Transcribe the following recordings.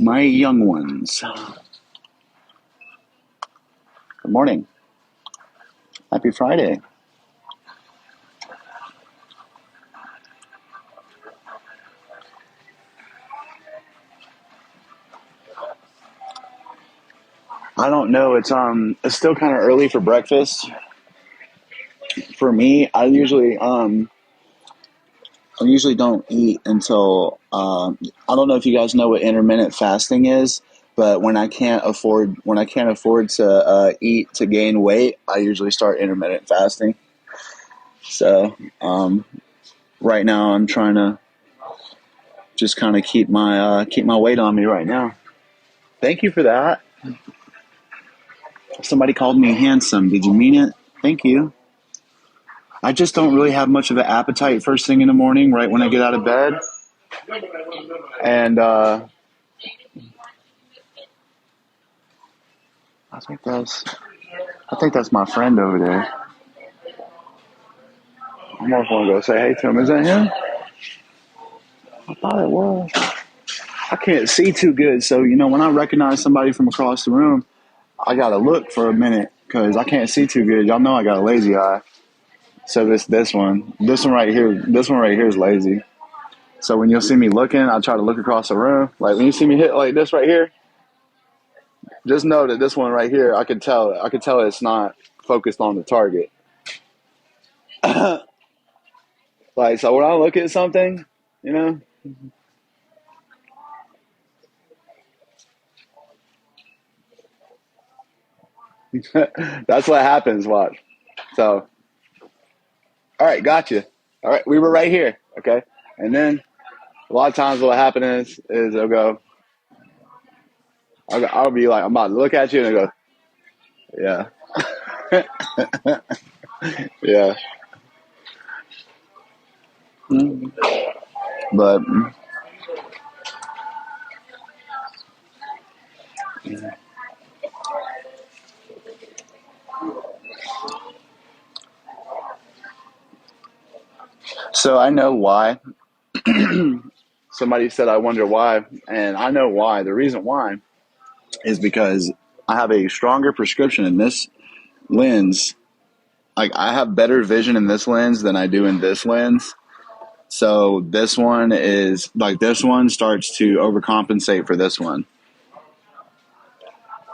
My young ones, good morning. Happy Friday. I don't know. It's still kind of early for breakfast. For me, I usually don't eat until I don't know if you guys know what intermittent fasting is, but when I can't afford to eat to gain weight, I usually start intermittent fasting. So right now, I'm trying to just kind of keep my weight on me right now. Thank you for that. Somebody called me handsome. Did you mean it? Thank you. I just don't really have much of an appetite first thing in the morning, right when I get out of bed. And I think that's I think that's my friend over there. I'm almost want to go say hey to him. Is that him? I thought it was. I can't see too good, so when I recognize somebody from across the room, I gotta look for a minute because I can't see too good. Y'all know I got a lazy eye. So this one right here is lazy. So when you'll see me looking, I try to look across the room. Like when you see me hit like this right here, just know that this one right here, I could tell it's not focused on the target. Like so when I look at something, you know, that's what happens. Watch. So all right, gotcha. All right, we were right here. Okay, and then a lot of times what happens is I'll be like I'm about to look at you and I go yeah yeah. But so I know why. Somebody said I wonder why, and I know why. The reason why is because I have a stronger prescription in this lens. Like I have better vision in this lens than I do in this lens. So this one starts to overcompensate for this one.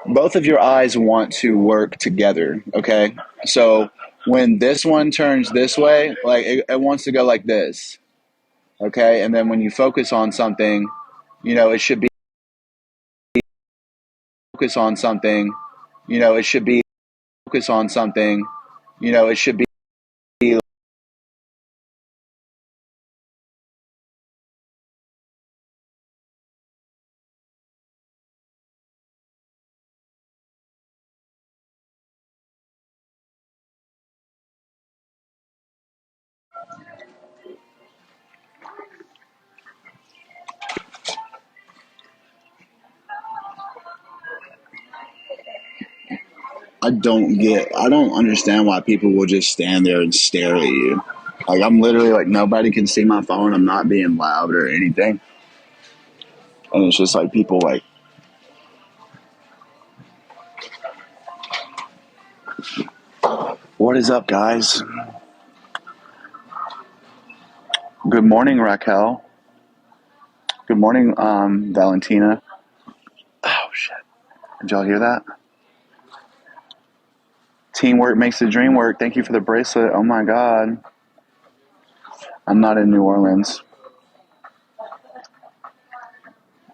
Both of your eyes want to work together, okay? So when this one turns this way, like it wants to go like this, okay? And then when you focus on something, it should be focus on something, it should be focus on something, it should be. I don't understand why people will just stand there and stare at you. Like I'm literally like nobody can see my phone. I'm not being loud or anything. And it's just like people like, what is up, guys? Good morning, Raquel. Good morning, Valentina. Oh shit! Did y'all hear that? Teamwork makes the dream work. Thank you for the bracelet. Oh my god. I'm not in New Orleans.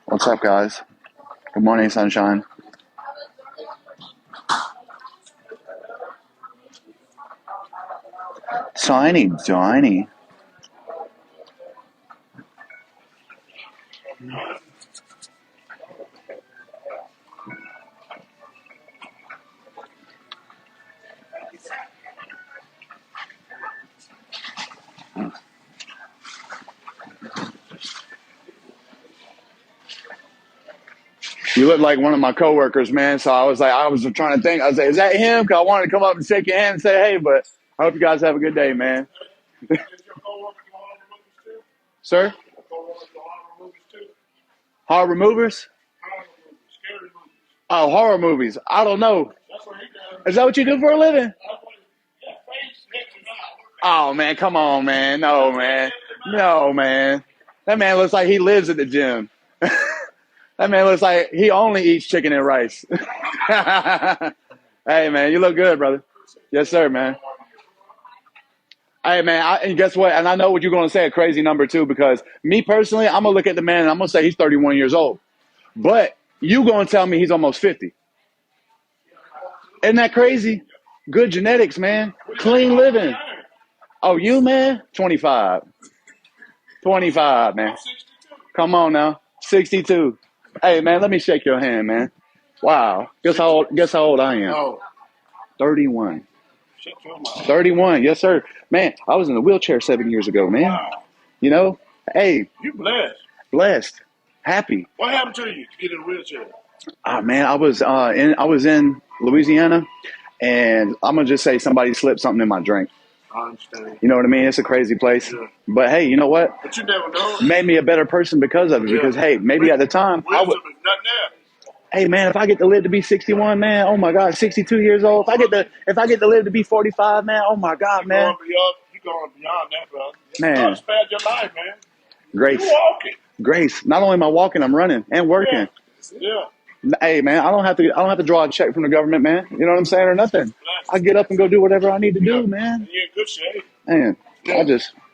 What's up, guys? Good morning, sunshine. Tiny, tiny. You look like one of my coworkers, man. So I was trying to think. I was like, is that him? Because I wanted to come up and shake your hand and say, hey, but I hope you guys have a good day, man. Sir? Hard removers? Oh, horror movies. I don't know. Is that what you do for a living? Oh man, come on, man. No, man. No, man. That man looks like he lives at the gym. That man looks like he only eats chicken and rice. Hey, man, you look good, brother. Yes, sir, man. Hey, man, and guess what? And I know what you're going to say, a crazy number, too, because me personally, I'm going to look at the man and I'm going to say he's 31 years old. But you going to tell me he's almost 50. Isn't that crazy? Good genetics, man. Clean living. Oh, you, man? 25. 25, man. Come on now. 62. Hey, man, let me shake your hand, man. Wow. Guess how old I am? 31. 31. Yes, sir. Man, I was in a wheelchair 7 years ago, man. You know? Hey. You blessed. Blessed. Happy. What happened to you to get in a wheelchair? Man, I was in Louisiana, and I'm gonna just say somebody slipped something in my drink. I understand. You know what I mean? It's a crazy place. Yeah. But hey, you know what? But you never know. Made me a better person because of it. Yeah. Because hey, maybe at the time I would. Wisdom is nothing there. Hey man, if I get to live to be 61, man, oh my God, 62 years old. If I get to live to be 45, man, oh my God, man. You're going beyond that, brother. Man. God spared your life, man. Grace. You're walking. Grace. Not only am I walking, I'm running and working. Yeah. Hey man, I don't have to draw a check from the government, man. You know what I'm saying, or nothing. I get up and go do whatever I need to do, man. You're in good shape. Man,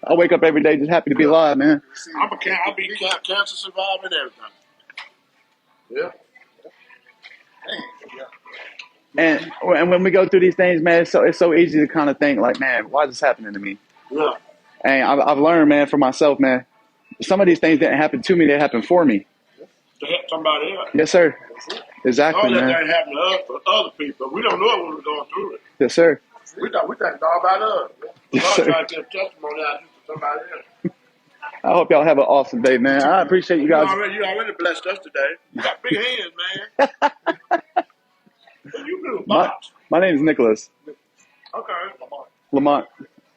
I wake up every day just happy to be alive, man. I'll be cancer survivor and everything. Yeah. And when we go through these things, man, it's so easy to kind of think like, man, why is this happening to me? Yeah. And I've learned, man, for myself, man, some of these things didn't happen to me; they happened for me. To help somebody else. Yes, sir. Exactly, all man. that thing happened to us for other people. We don't know it when we're going through it. Yes, sir. We think it's all about us. Yes, God sir. trying to get a testimony out to somebody else. I hope y'all have an awesome day, man. I appreciate you guys. You already blessed us today. You got big hands, man. What you do? My name is Nicholas. Okay. Lamont.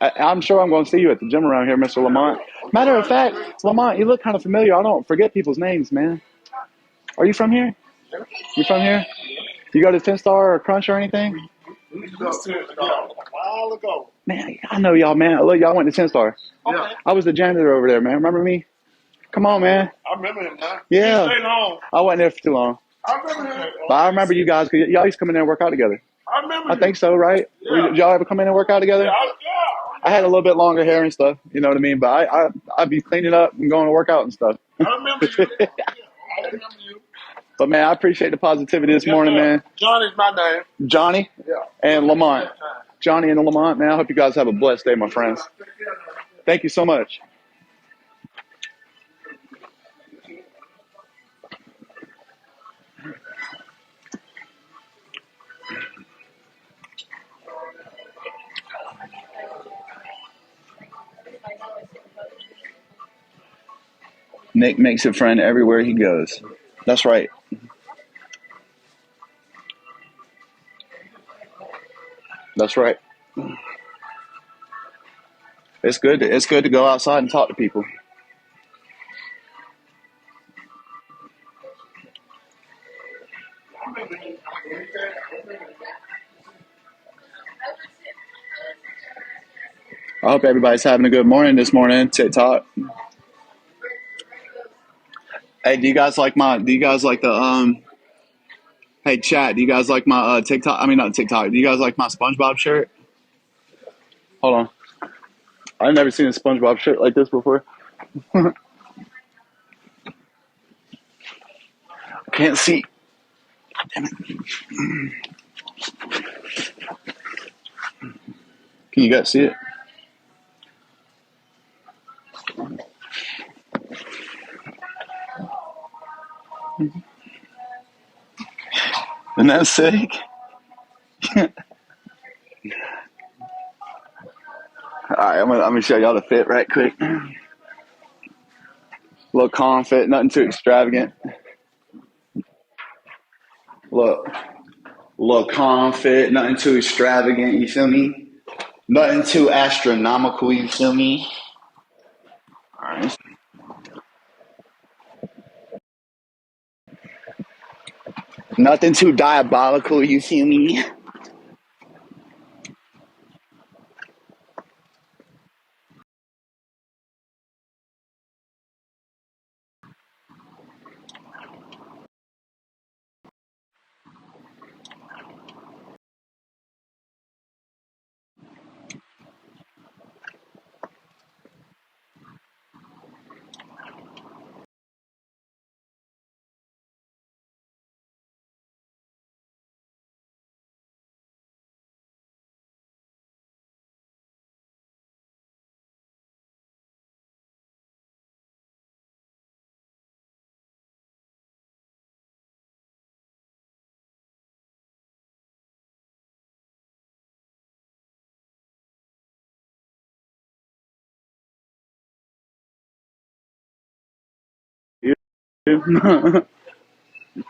I'm sure I'm going to see you at the gym around here, Mr. Lamont. Matter of fact, Lamont, you look kind of familiar. I don't forget people's names, man. Are you from here? You from here? You go to 10 Star or Crunch or anything? We used to go to it a while ago. Man, I know y'all, man. Look, y'all went to 10 Star. Yeah. I was the janitor over there, man. Remember me? Come on, man. I remember him now. Yeah. He stayed long. I wasn't there for too long. I remember him. But I remember you guys, because y'all used to come in there and work out together. I remember I think so, right? Yeah. Did y'all ever come in and work out together? Yeah. I had a little bit longer hair and stuff, you know what I mean? But I'd be cleaning up and going to work out and stuff. I remember you. I remember you. But, man, I appreciate the positivity this morning, man. Johnny's my name. Johnny and Lamont. Johnny and Lamont, man. I hope you guys have a blessed day, my friends. Thank you so much. Nick makes a friend everywhere he goes. That's right. That's right. It's good to go outside and talk to people. I hope everybody's having a good morning this morning, TikTok. Hey, do you guys like the hey chat, do you guys like my TikTok? I mean not TikTok. Do you guys like my SpongeBob shirt? Hold on. I've never seen a SpongeBob shirt like this before. Can't see. Damn it. Can you guys see it? Isn't that sick? Alright, I'm gonna show y'all the fit right quick. Little calm fit, nothing too extravagant. Look, little calm fit, nothing too extravagant, you feel me? Nothing too astronomical, you feel me? Alright. Nothing too diabolical, you feel me?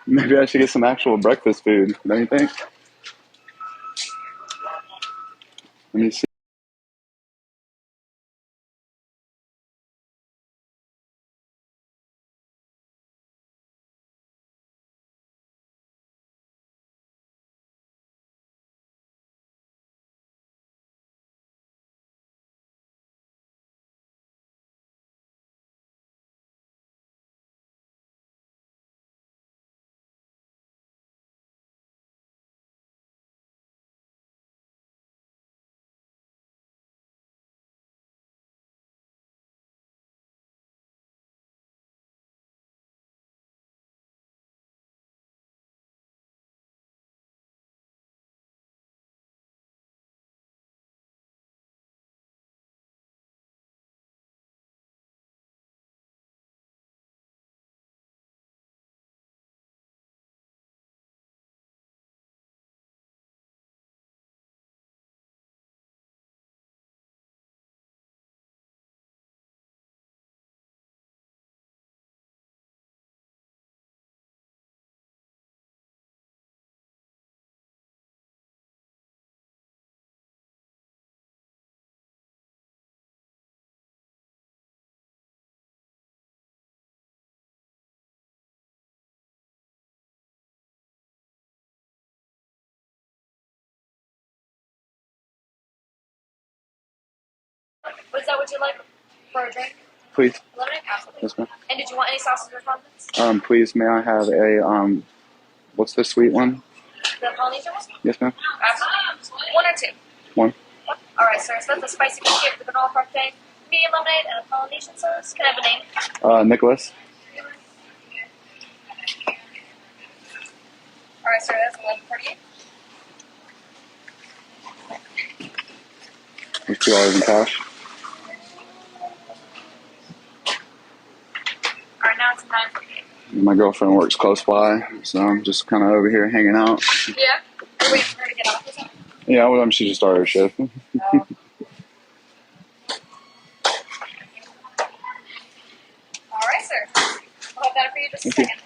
Maybe I should get some actual breakfast food, don't you think? Let me see. Was that what you like for a drink? Please. Lemonade? Absolutely. Yes, ma'am. And did you want any sauces or condiments? Please, may I have a, what's the sweet one? The Polynesian one? Yes, ma'am. Absolutely. One or two? One. All right, sir. So that's a spicy biscuit with a granola parfait, medium lemonade, and a Polynesian sauce. Can I have a name? Nicholas. All right, sir. That's 11:48. There's $2 in cash. All right, now it's 9:48. My girlfriend works close by, so I'm just kind of over here hanging out. Yeah? You're waiting for her to get off or something? Yeah, well, she just started her shift. Oh. All right, sir. I'll have that for you just a second.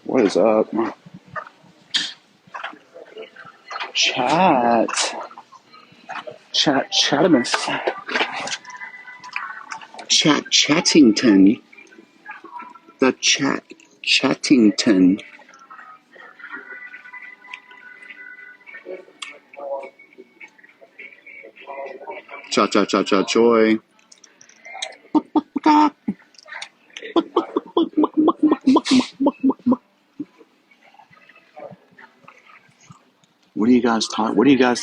What is up? Chatimus. Chattington. The Chattington. Joy. What do you guys talk? What do you guys?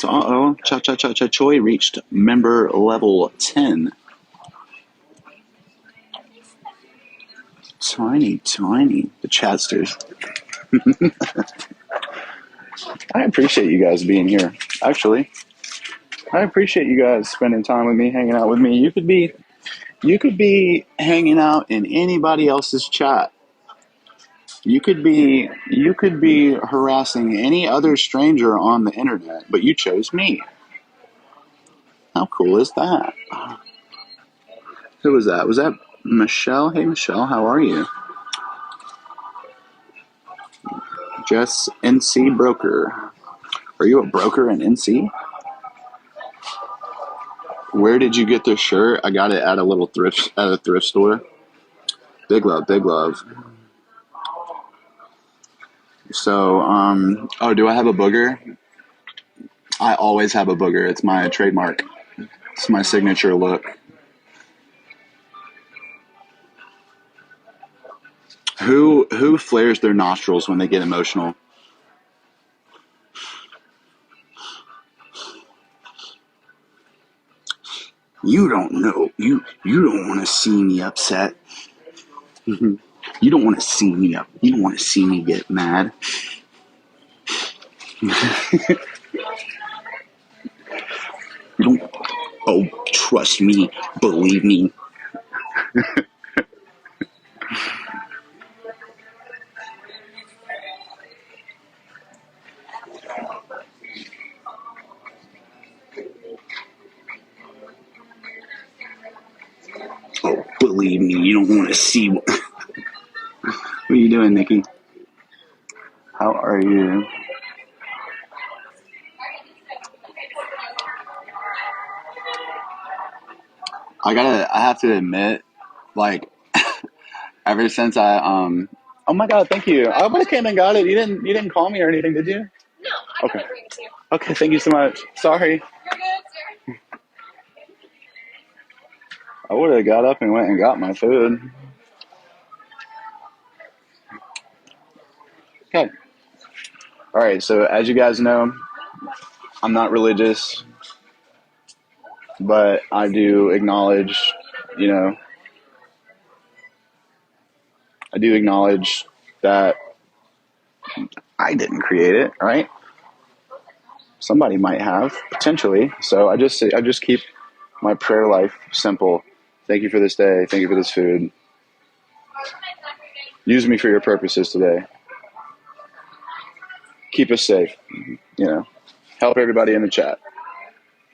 Choi reached member level 10. Tiny. The chatsters. I appreciate you guys being here. Actually, I appreciate you guys spending time with me, hanging out with me. You could be hanging out in anybody else's chat. You could be harassing any other stranger on the internet, but you chose me. How cool is that? Who was that? Was that Michelle? Hey Michelle, how are you? Jess NC Broker. Are you a broker in NC? Where did you get this shirt? I got it at a thrift store. Big love, big love. So, oh, do I have a booger? I always have a booger. It's my trademark. It's my signature look. Who flares their nostrils when they get emotional? You don't know. You don't want to see me upset. You don't want to see me up. You don't want to see me get mad. You don't. Oh, trust me. Believe me. Oh, believe me. You don't want to see. What are you doing, Nikki? How are you? I have to admit, like, ever since oh my God, thank you. I would have came and got it. You didn't call me or anything, did you? No, I Okay. can bring it to you. Okay, thank you so much. Sorry. You're good, sir. I would have got up and went and got my food. Okay. All right, so as you guys know, I'm not religious, but I do acknowledge, you know, I do acknowledge that I didn't create it, right? Somebody might have, potentially. So I just keep my prayer life simple. Thank you for this day. Thank you for this food. Use me for your purposes today. Keep us safe. You know, help everybody in the chat.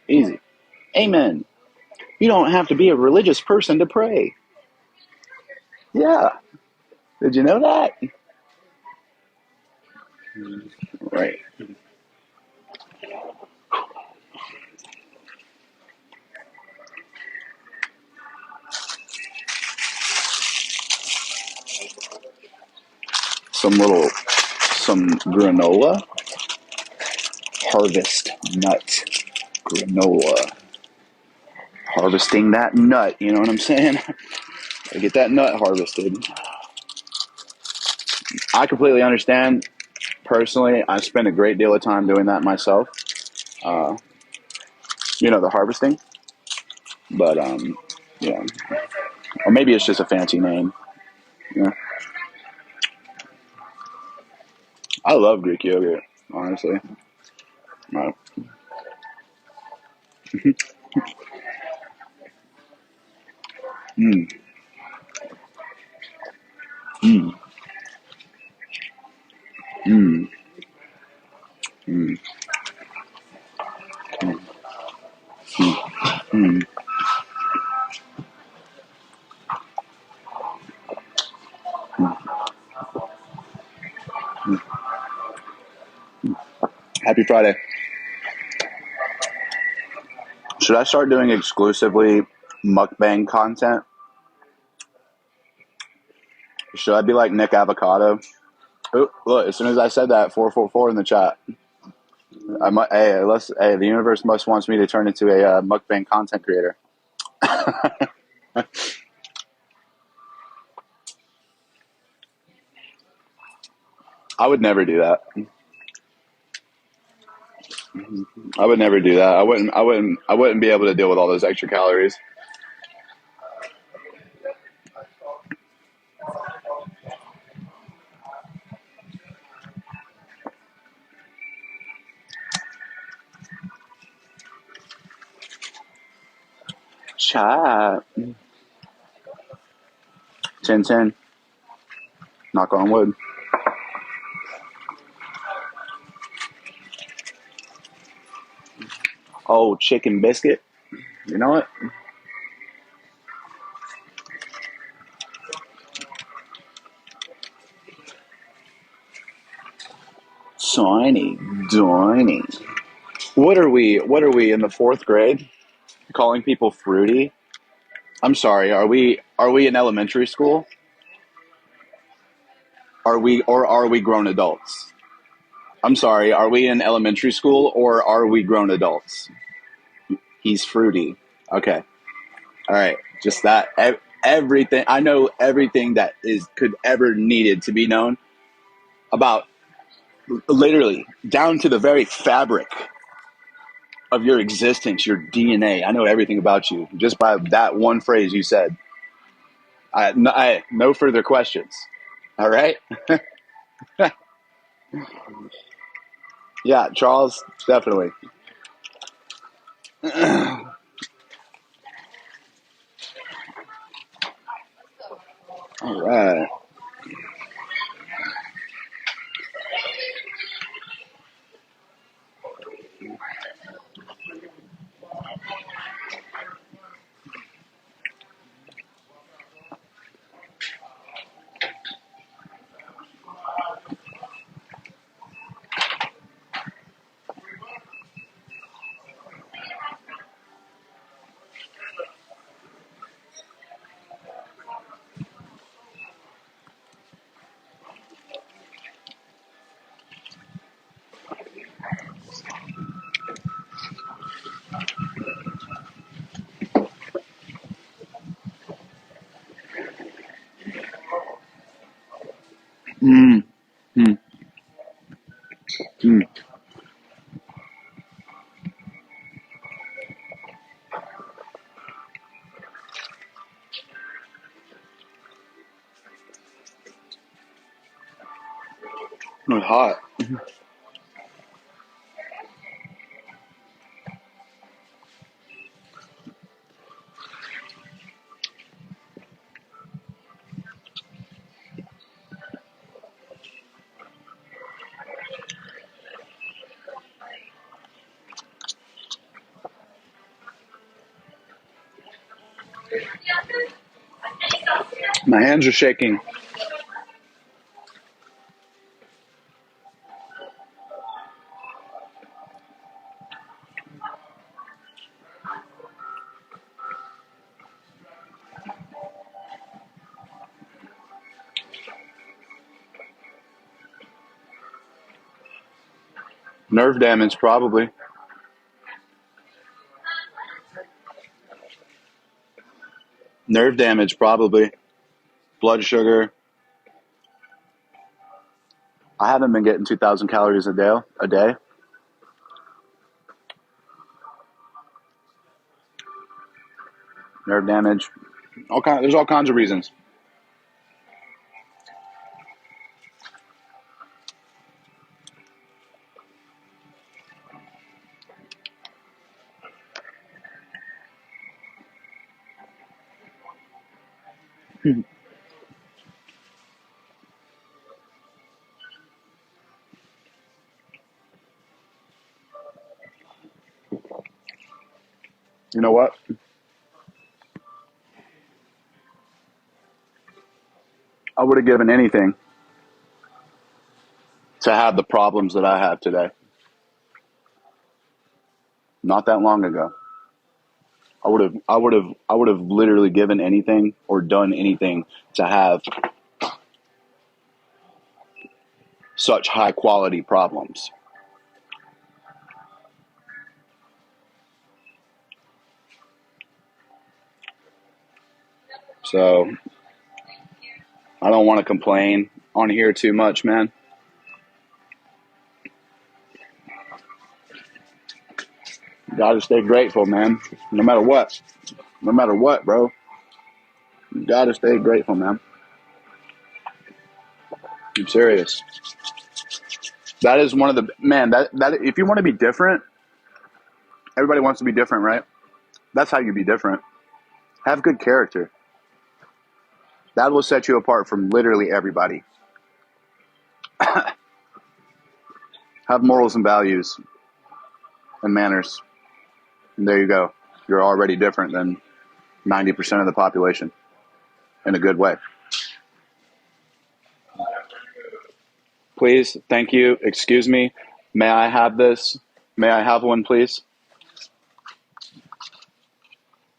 Easy. Amen. You don't have to be a religious person to pray. Yeah. Did you know that? Right. Some granola. Harvest nut granola. Harvesting that nut, you know what I'm saying? I get that nut harvested. I completely understand. Personally, I spend a great deal of time doing that myself. Uh, the harvesting. But yeah, or maybe it's just a fancy name. Yeah, I love Greek yogurt. Honestly, no. Mm, mm, mm, mm, mm. Happy Friday. Should I start doing exclusively mukbang content? Should I be like Nick Avocado? Ooh, look, as soon as I said that, 444 in the chat. Hey, the universe must wants me to turn into a mukbang content creator. I would never do that. I would never do that. I wouldn't be able to deal with all those extra calories. Chat. 10-10. Knock on wood. Oh, chicken biscuit. You know what? Tiny, tiny. What are we in the fourth grade? Calling people fruity. I'm sorry. Are we in elementary school? Are we grown adults? I'm sorry. Are we in elementary school or are we grown adults? He's fruity. Okay. All right. Just that. Everything. I know everything that is could ever needed to be known about, literally down to the very fabric of your existence, your DNA. I know everything about you just by that one phrase you said. No further questions. All right. Yeah, Charles, definitely. All right. Mm, mm, mm. It was hot. My hands are shaking. Nerve damage, probably. Nerve damage, probably. Blood sugar. I haven't been getting 2,000 calories a day. A day. Nerve damage. There's all kinds of reasons. You know what? I would have given anything to have the problems that I have today. Not that long ago. I would have literally given anything or done anything to have such high quality problems. So I don't want to complain on here too much, man. You gotta stay grateful, man. No matter what. No matter what, bro. You gotta stay grateful, man. I'm serious. That is one of the man, that if you want to be different, everybody wants to be different, right? That's how you be different. Have good character. That will set you apart from literally everybody. Have morals and values and manners. And there you go. You're already different than 90% of the population in a good way. Please, thank you. Excuse me. May I have this? May I have one, please?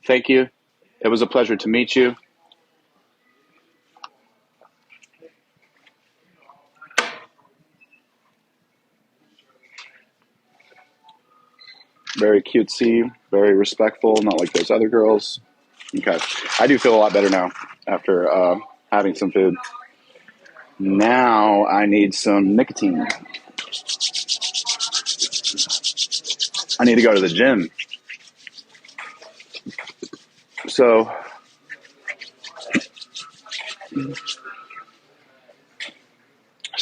Thank you. It was a pleasure to meet you. Very cutesy, very respectful, not like those other girls. Okay. I do feel a lot better now after having some food. Now I need some nicotine. I need to go to the gym. So,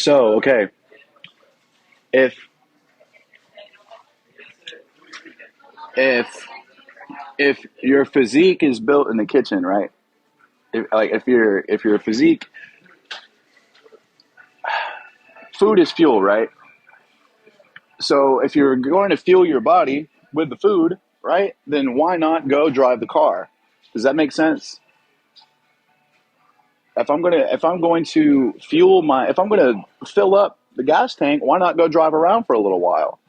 okay. If if if your physique is built in the kitchen, right? If your physique, food is fuel, right? So if you're going to fuel your body with the food, right? Then why not go drive the car? Does that make sense? If I'm going to if I'm going to fill up the gas tank, why not go drive around for a little while?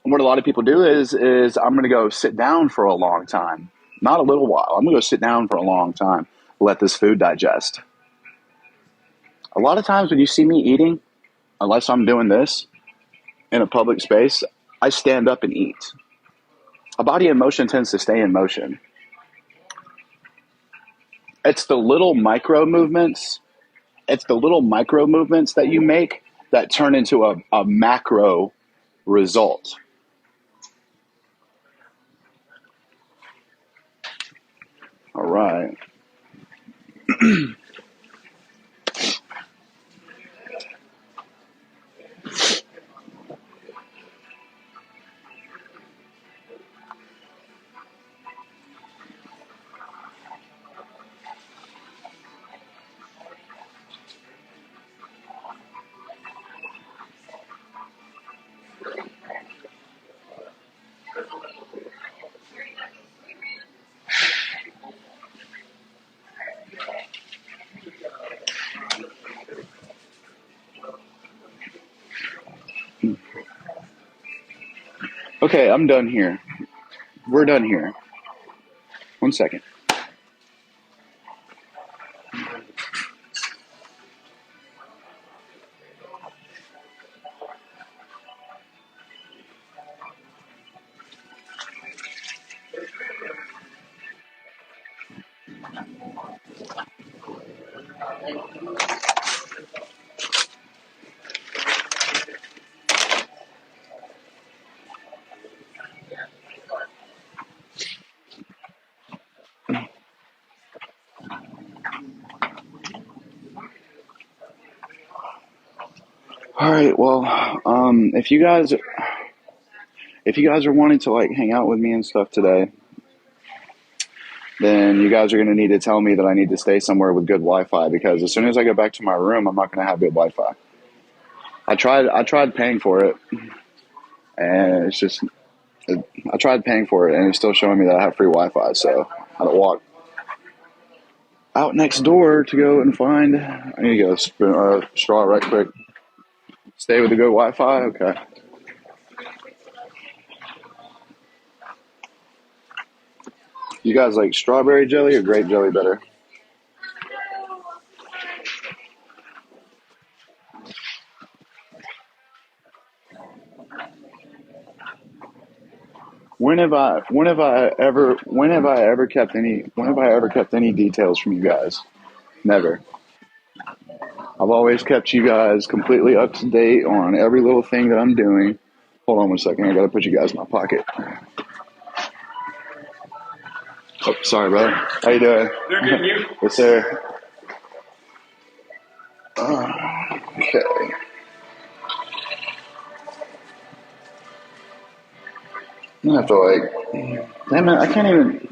And what a lot of people do is I'm going to go sit down for a long time, not a little while. I'm going to go sit down for a long time, let this food digest. A lot of times when you see me eating, unless I'm doing this in a public space, I stand up and eat. A body in motion tends to stay in motion. It's the little micro movements. It's the little micro movements that you make that turn into a macro result. All right. Okay, I'm done here. We're done here. 1 second. All right. Well, if you guys are wanting to like hang out with me and stuff today, then you guys are going to need to tell me that I need to stay somewhere with good Wi-Fi, because as soon as I go back to my room, I'm not going to have good Wi-Fi. I tried paying for it, and I tried paying for it, and it's still showing me that I have free Wi-Fi. So I had to walk out next door to go and find. I need to go straw right quick. Stay with the good Wi-Fi. Okay. You guys like strawberry jelly or grape jelly better? When have I ever kept any details from you guys? Never. I've always kept you guys completely up to date on every little thing that I'm doing. Hold on 1 second. I gotta put you guys in my pocket. Oh, sorry, brother. How you doing? They're getting you. Yes, sir. Okay. I have to like. Damn it! I can't even.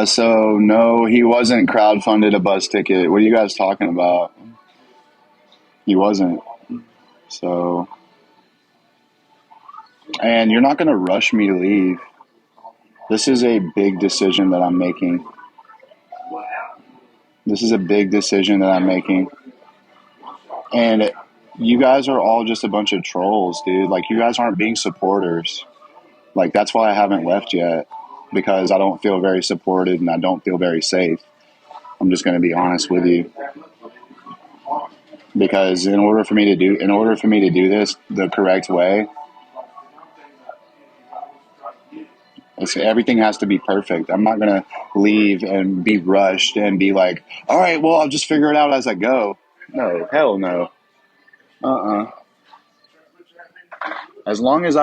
So no, he wasn't crowdfunded a bus ticket. What are you guys talking about? He wasn't. So, and you're not going to rush me to leave. This is a big decision that I'm making. This is a big decision that I'm making. And you guys are all just a bunch of trolls, dude. Like, you guys aren't being supporters. Like, that's why I haven't left yet. Because I don't feel very supported and I don't feel very safe. I'm just going to be honest with you. Because in order for me to do this the correct way, everything has to be perfect. I'm not going to leave and be rushed and be like, all right, well, I'll just figure it out as I go. No, hell no. As long as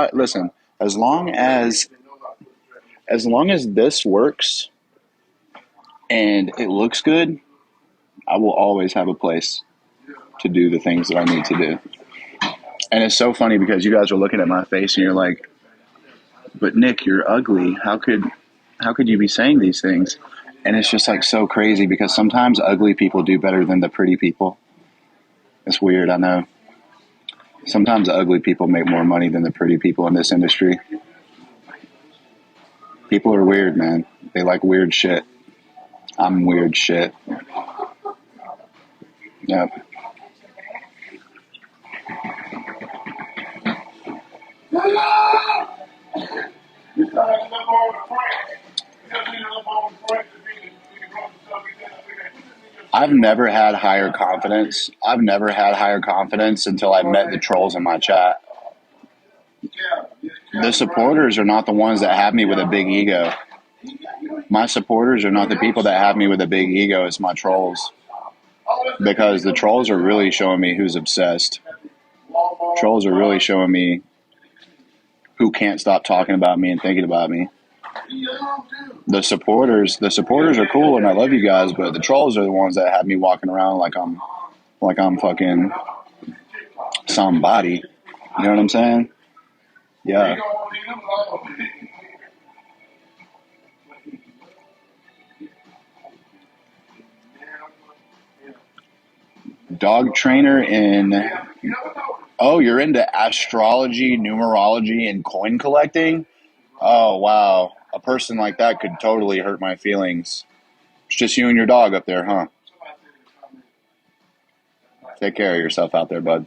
as long as this works and it looks good, I will always have a place to do the things that I need to do. And it's so funny because you guys are looking at my face and you're like, but Nick, you're ugly. How could you be saying these things? And it's just like so crazy because sometimes ugly people do better than the pretty people. It's weird, I know. Sometimes ugly people make more money than the pretty people in this industry. People are weird, man. They like weird shit. I'm weird shit. Yep. I've never had higher confidence. I've never had higher confidence until I met the trolls in my chat. The supporters are not the ones that have me with a big ego. My supporters are not the people that have me with a big ego. It's my trolls. Because the trolls are really showing me who's obsessed. Trolls are really showing me who can't stop talking about me and thinking about me. The supporters are cool and I love you guys, but the trolls are the ones that have me walking around like I'm fucking somebody. You know what I'm saying? Yeah. Dog trainer in... Oh, you're into astrology, numerology, and coin collecting? Oh, wow. A person like that could totally hurt my feelings. It's just you and your dog up there, huh? Take care of yourself out there, bud.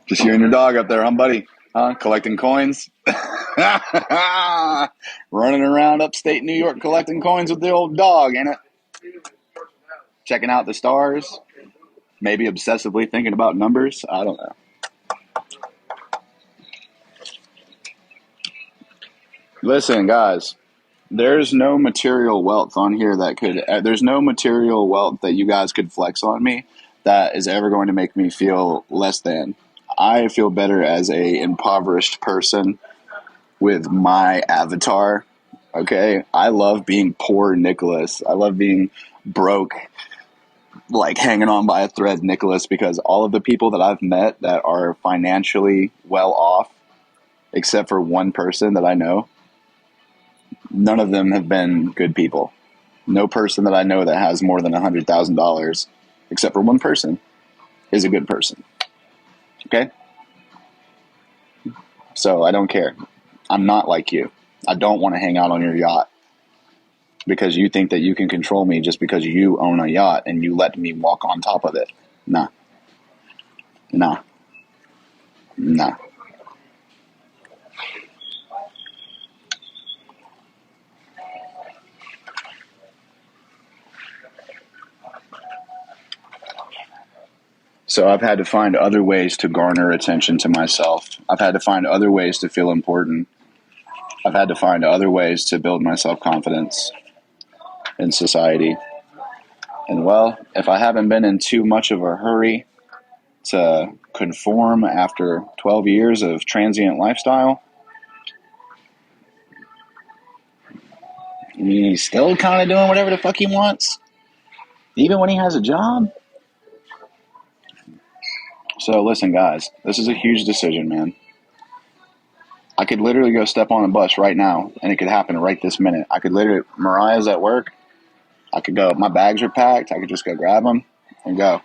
Just you and your dog up there, huh, buddy? Huh? Collecting coins? Running around upstate New York collecting coins with the old dog, ain't it? Checking out the stars? Maybe obsessively thinking about numbers? I don't know. Listen, guys. There's no material wealth on here there's no material wealth that you guys could flex on me that is ever going to make me feel less than. I feel better as a impoverished person with my avatar. Okay. I love being poor Nicholas. I love being broke, like hanging on by a thread Nicholas, because all of the people that I've met that are financially well off, except for one person that I know, none of them have been good people. No person that I know that has more than $100,000, except for one person, is a good person. Okay? So I don't care. I'm not like you. I don't want to hang out on your yacht because you think that you can control me just because you own a yacht and you let me walk on top of it. Nah. Nah. Nah. So I've had to find other ways to garner attention to myself. I've had to find other ways to feel important. I've had to find other ways to build my self-confidence in society. And well, if I haven't been in too much of a hurry to conform after 12 years of transient lifestyle, I mean, he's still kind of doing whatever the fuck he wants, even when he has a job. So listen, guys, this is a huge decision, man. I could literally go step on a bus right now, and it could happen right this minute. I could literally, Mariah's at work. I could go, my bags are packed. I could just go grab them and go.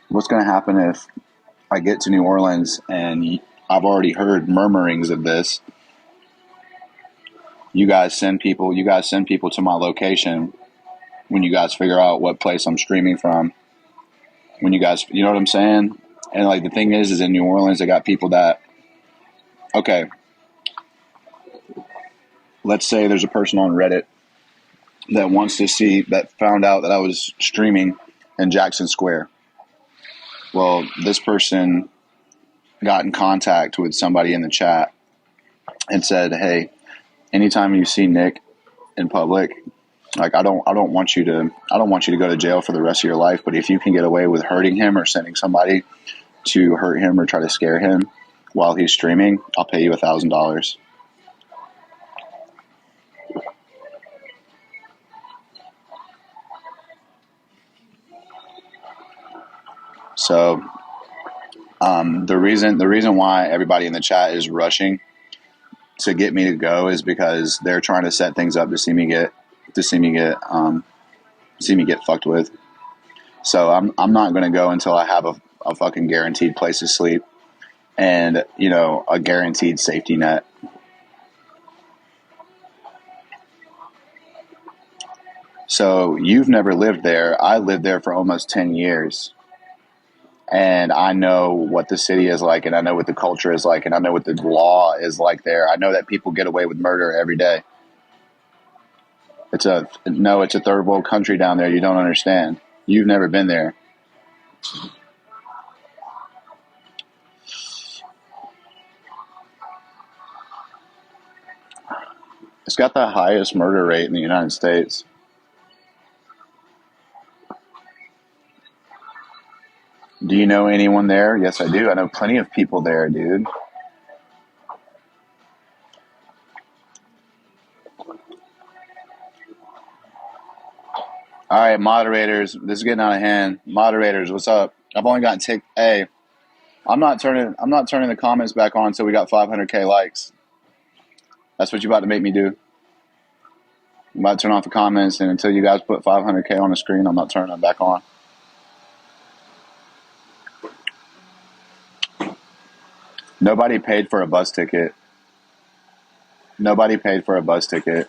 What's going to happen if I get to New Orleans and I've already heard murmurings of this? You guys send people to my location when you guys figure out what place I'm streaming from. When you guys, you know what I'm saying? And like the thing is in New Orleans, they got people that, okay, let's say there's a person on Reddit that wants to see, that found out that I was streaming in Jackson Square. Well, this person got in contact with somebody in the chat and said, hey, anytime you see Nick in public, like I don't want you to go to jail for the rest of your life, but if you can get away with hurting him or sending somebody to hurt him or try to scare him while he's streaming, I'll pay you $1,000. So the reason why everybody in the chat is rushing to get me to go is because they're trying to set things up to see me get fucked with. So I'm not going to go until I have a fucking guaranteed place to sleep and, you know, a guaranteed safety net. So you've never lived there. I lived there for almost 10 years. And I know what the city is like, and I know what the culture is like, and I know what the law is like there. I know that people get away with murder every day. It's a third world country down there. You don't understand. You've never been there. It's got the highest murder rate in the United States. Do you know anyone there? Yes, I do. I know plenty of people there, dude. All right, moderators, this is getting out of hand. Moderators, what's up? I've only gotten Hey, I'm not turning the comments back on until we got 500K likes. That's what you're about to make me do. I'm about to turn off the comments, and until you guys put 500K on the screen, I'm not turning them back on. Nobody paid for a bus ticket. Nobody paid for a bus ticket.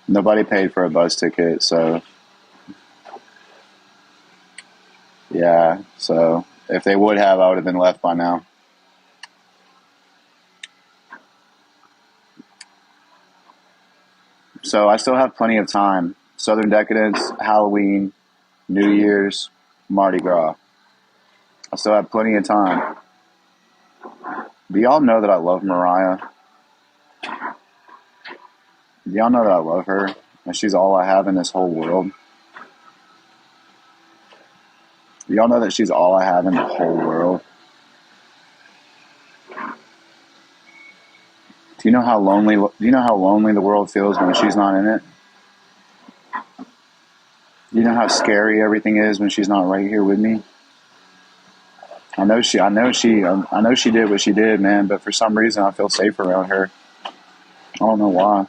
Nobody paid for a bus ticket, so yeah. So if they would have, I would have been left by now. So I still have plenty of time. Southern Decadence, Halloween, New Year's, Mardi Gras. I still have plenty of time. Do y'all know that I love Mariah? Do y'all know that I love her? And she's all I have in this whole world. Do y'all know that she's all I have in the whole world? Do you know how lonely the world feels when she's not in it? Do you know how scary everything is when she's not right here with me? I know she did what she did, man, but for some reason I feel safe around her. I don't know why.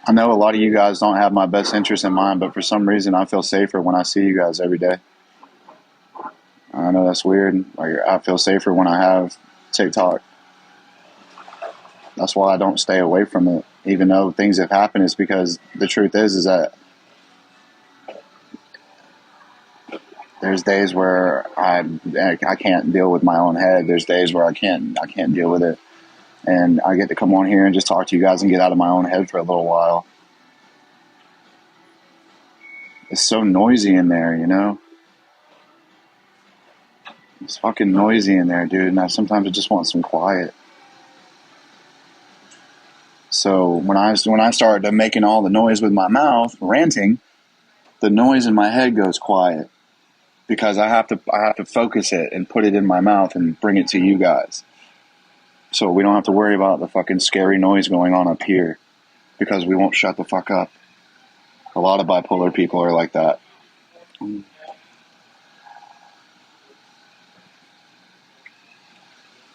I know a lot of you guys don't have my best interest in mind, but for some reason I feel safer when I see you guys every day. I know that's weird. Like, I feel safer when I have TikTok. That's why I don't stay away from it, even though things have happened. It's because the truth is that there's days where I can't deal with my own head. There's days where I can't deal with it. And I get to come on here and just talk to you guys and get out of my own head for a little while. It's so noisy in there, you know? It's fucking noisy in there, dude. And sometimes I just want some quiet. So when I started making all the noise with my mouth, ranting, the noise in my head goes quiet because I have to focus it and put it in my mouth and bring it to you guys. So we don't have to worry about the fucking scary noise going on up here because we won't shut the fuck up. A lot of bipolar people are like that. A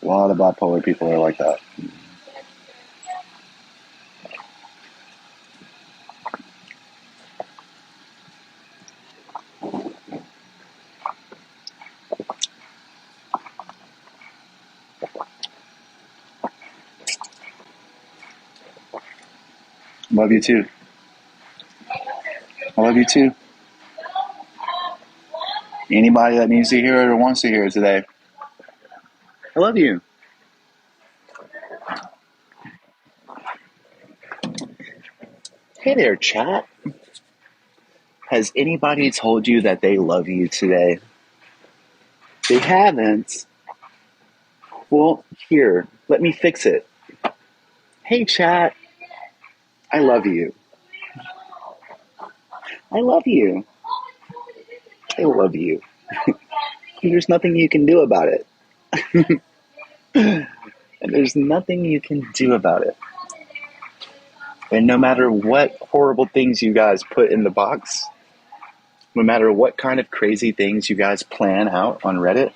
lot of bipolar people are like that. Love you too. I love you too. Anybody that needs to hear it or wants to hear it today, I love you. Hey there, chat. Has anybody told you that they love you today? They haven't. Well, here, let me fix it. Hey, chat. I love you. I love you. I love you. There's nothing you can do about it. And there's nothing you can do about it. And no matter what horrible things you guys put in the box, no matter what kind of crazy things you guys plan out on Reddit,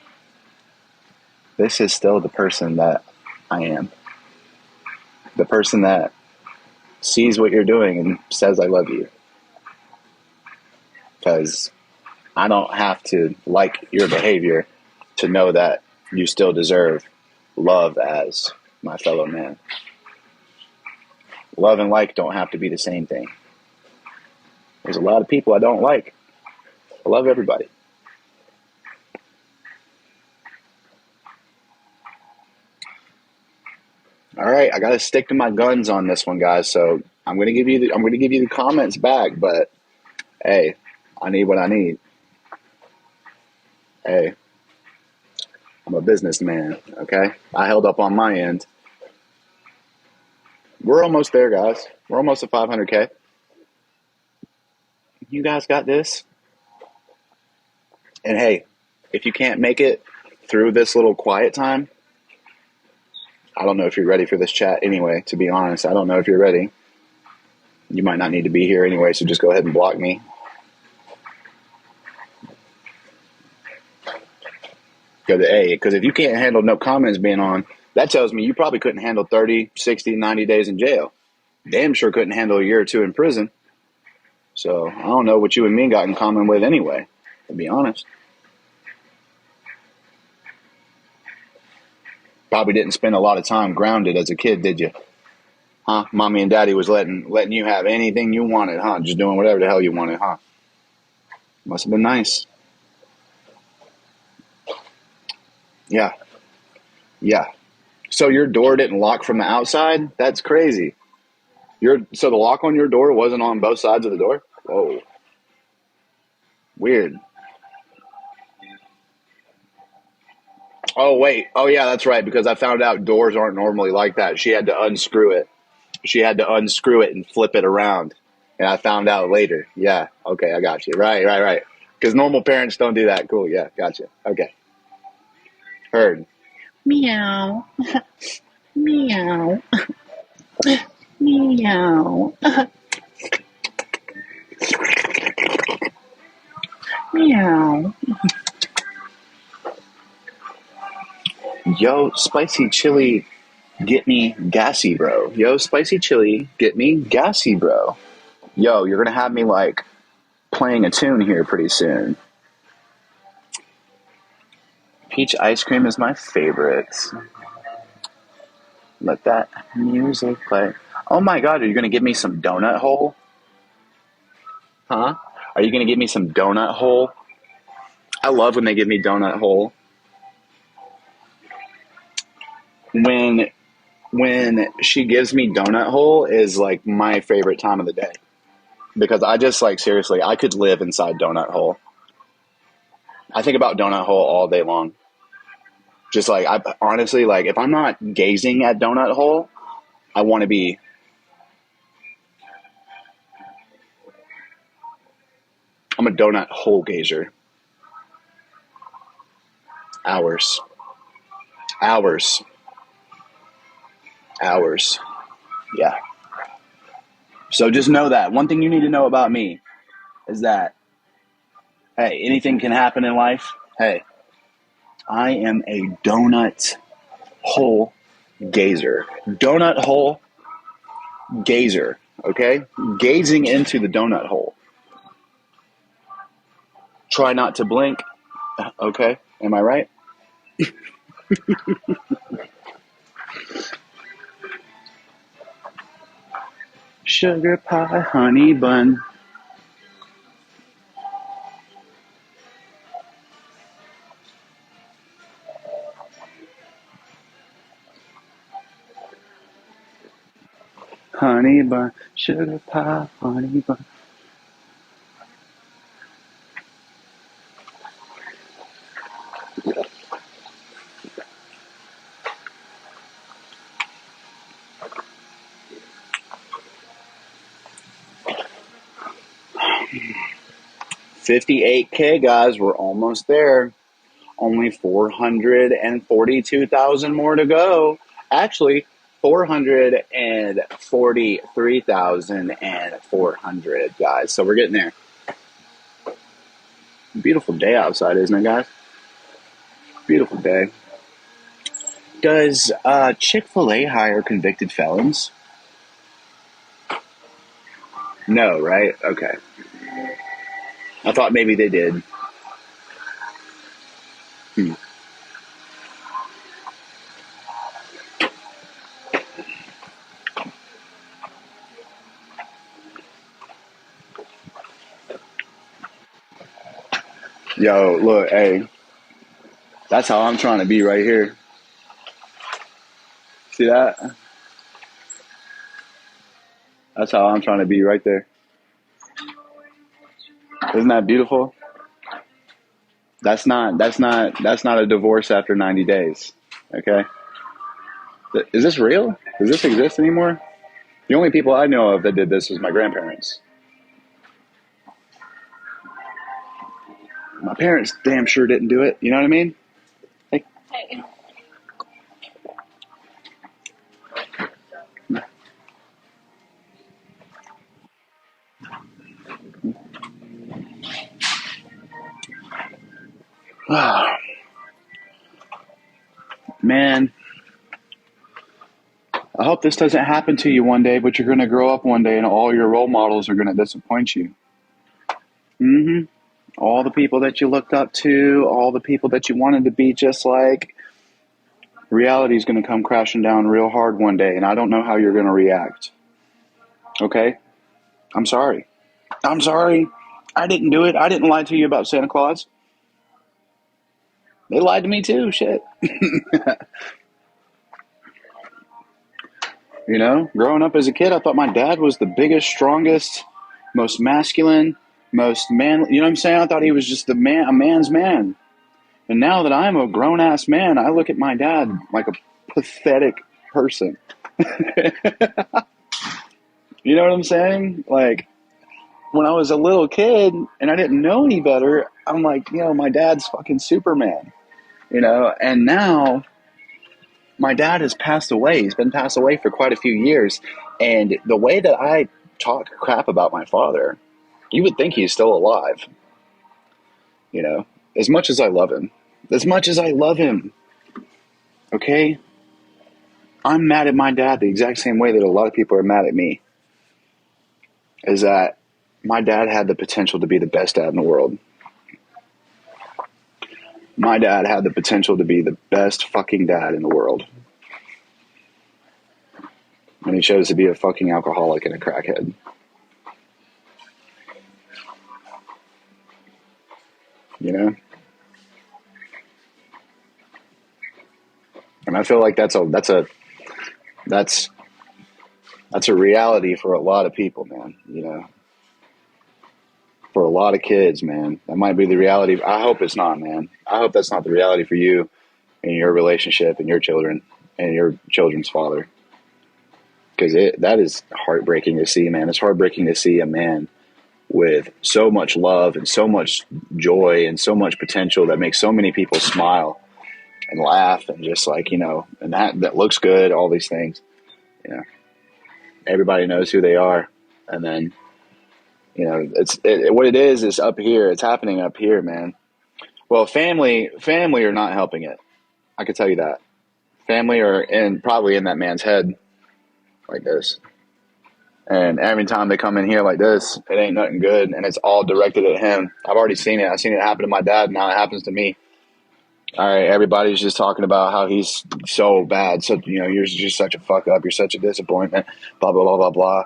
this is still the person that I am. The person that sees what you're doing and says, I love you. Because I don't have to like your behavior to know that you still deserve love as my fellow man. Love and like don't have to be the same thing. There's a lot of people I don't like. I love everybody. All right, I got to stick to my guns on this one, guys. So I'm going to give you the comments back, but hey, I need what I need. Hey, I'm a businessman, okay? I held up on my end. We're almost there, guys. We're almost at 500K. You guys got this. And hey, if you can't make it through this little quiet time, I don't know if you're ready for this chat anyway, to be honest. I don't know if you're ready. You might not need to be here anyway, so just go ahead and block me. Because if you can't handle no comments being on, that tells me you probably couldn't handle 30, 60, 90 days in jail. Damn sure couldn't handle a year or two in prison. So I don't know what you and me got in common with anyway, to be honest. Probably didn't spend a lot of time grounded as a kid, did you? Huh? Mommy and daddy was letting you have anything you wanted, huh? Just doing whatever the hell you wanted, huh? Must have been nice. Yeah. Yeah. So your door didn't lock from the outside? That's crazy. So the lock on your door wasn't on both sides of the door? Whoa. Weird. Oh, wait. Oh, yeah, that's right. Because I found out doors aren't normally like that. She had to unscrew it. She had to unscrew it and flip it around. And I found out later. Yeah. Okay, I got you. Right. Because normal parents don't do that. Cool. Yeah, gotcha. Okay. Heard. Meow. Meow. Meow. Meow. Yo, spicy chili, get me gassy, bro. Yo, spicy chili, get me gassy, bro. Yo, you're going to have me, like, playing a tune here pretty soon. Peach ice cream is my favorite. Let that music play. Oh my God, are you going to give me some donut hole? Huh? Are you going to give me some donut hole? I love when they give me donut hole. When she gives me donut hole is like my favorite time of the day. Because I just like, seriously, I could live inside donut hole. I think about donut hole all day long. Just like, I honestly, like, if I'm not gazing at donut hole, I want to be I'm a donut hole gazer. Hours. Hours. Hours. Yeah. So just know that. One thing you need to know about me is that, hey, anything can happen in life. Hey, I am a donut hole gazer. Donut hole gazer. Okay? Gazing into the donut hole. Try not to blink. Okay? Am I right? Sugar pie, honey bun. Honey bun. Sugar pie, honey bun. $58K, guys. We're almost there. Only 442,000 more to go. Actually, 443,400, guys. So we're getting there. Beautiful day outside, isn't it, guys? Beautiful day. Does Chick-fil-A hire convicted felons? No, right? Okay. I thought maybe they did. Yo, look, hey, that's how I'm trying to be right here. See that? That's how I'm trying to be right there. Isn't that beautiful? That's not a divorce after 90 days. Okay? Is this real? Does this exist anymore? The only people I know of that did this was my grandparents. My parents damn sure didn't do it. You know what I mean? Like, Hey. man, I hope this doesn't happen to you one day, but you're going to grow up one day and all your role models are going to disappoint you. Mm-hmm. All the people that you looked up to, all the people that you wanted to be just like, reality is going to come crashing down real hard one day, and I don't know how you're going to react. Okay? I'm sorry. I'm sorry. I didn't do it. I didn't lie to you about Santa Claus. They lied to me too. Shit. You know, growing up as a kid, I thought my dad was the biggest, strongest, most masculine, most man. You know what I'm saying? I thought he was just a man's man. And now that I'm a grown ass man, I look at my dad like a pathetic person. You know what I'm saying? Like, when I was a little kid and I didn't know any better, I'm like, you know, my dad's fucking Superman. You know, and now my dad has passed away. He's been passed away for quite a few years. And the way that I talk crap about my father, you would think he's still alive. You know, as much as I love him. As much as I love him. Okay? I'm mad at my dad the exact same way that a lot of people are mad at me. Is that my dad had the potential to be the best dad in the world. My dad had the potential to be the best fucking dad in the world. And he chose to be a fucking alcoholic and a crackhead. You know? And I feel like that's a reality for a lot of people, man. You know? For a lot of kids, man. That might be the reality. I hope it's not, man. I hope that's not the reality for you and your relationship and your children and your children's father. Because that is heartbreaking to see, man. It's heartbreaking to see a man with so much love and so much joy and so much potential that makes so many people smile and laugh and just like, and that looks good, all these things. Everybody knows who they are. And then, what it is up here. It's happening up here, man. Well, family are not helping it. I can tell you that. Family are probably in that man's head like this. And every time they come in here like this, it ain't nothing good. And it's all directed at him. I've already seen it. I've seen it happen to my dad. Now it happens to me. All right, everybody's just talking about how he's so bad. So, you're just such a fuck up. You're such a disappointment. Blah, blah, blah, blah,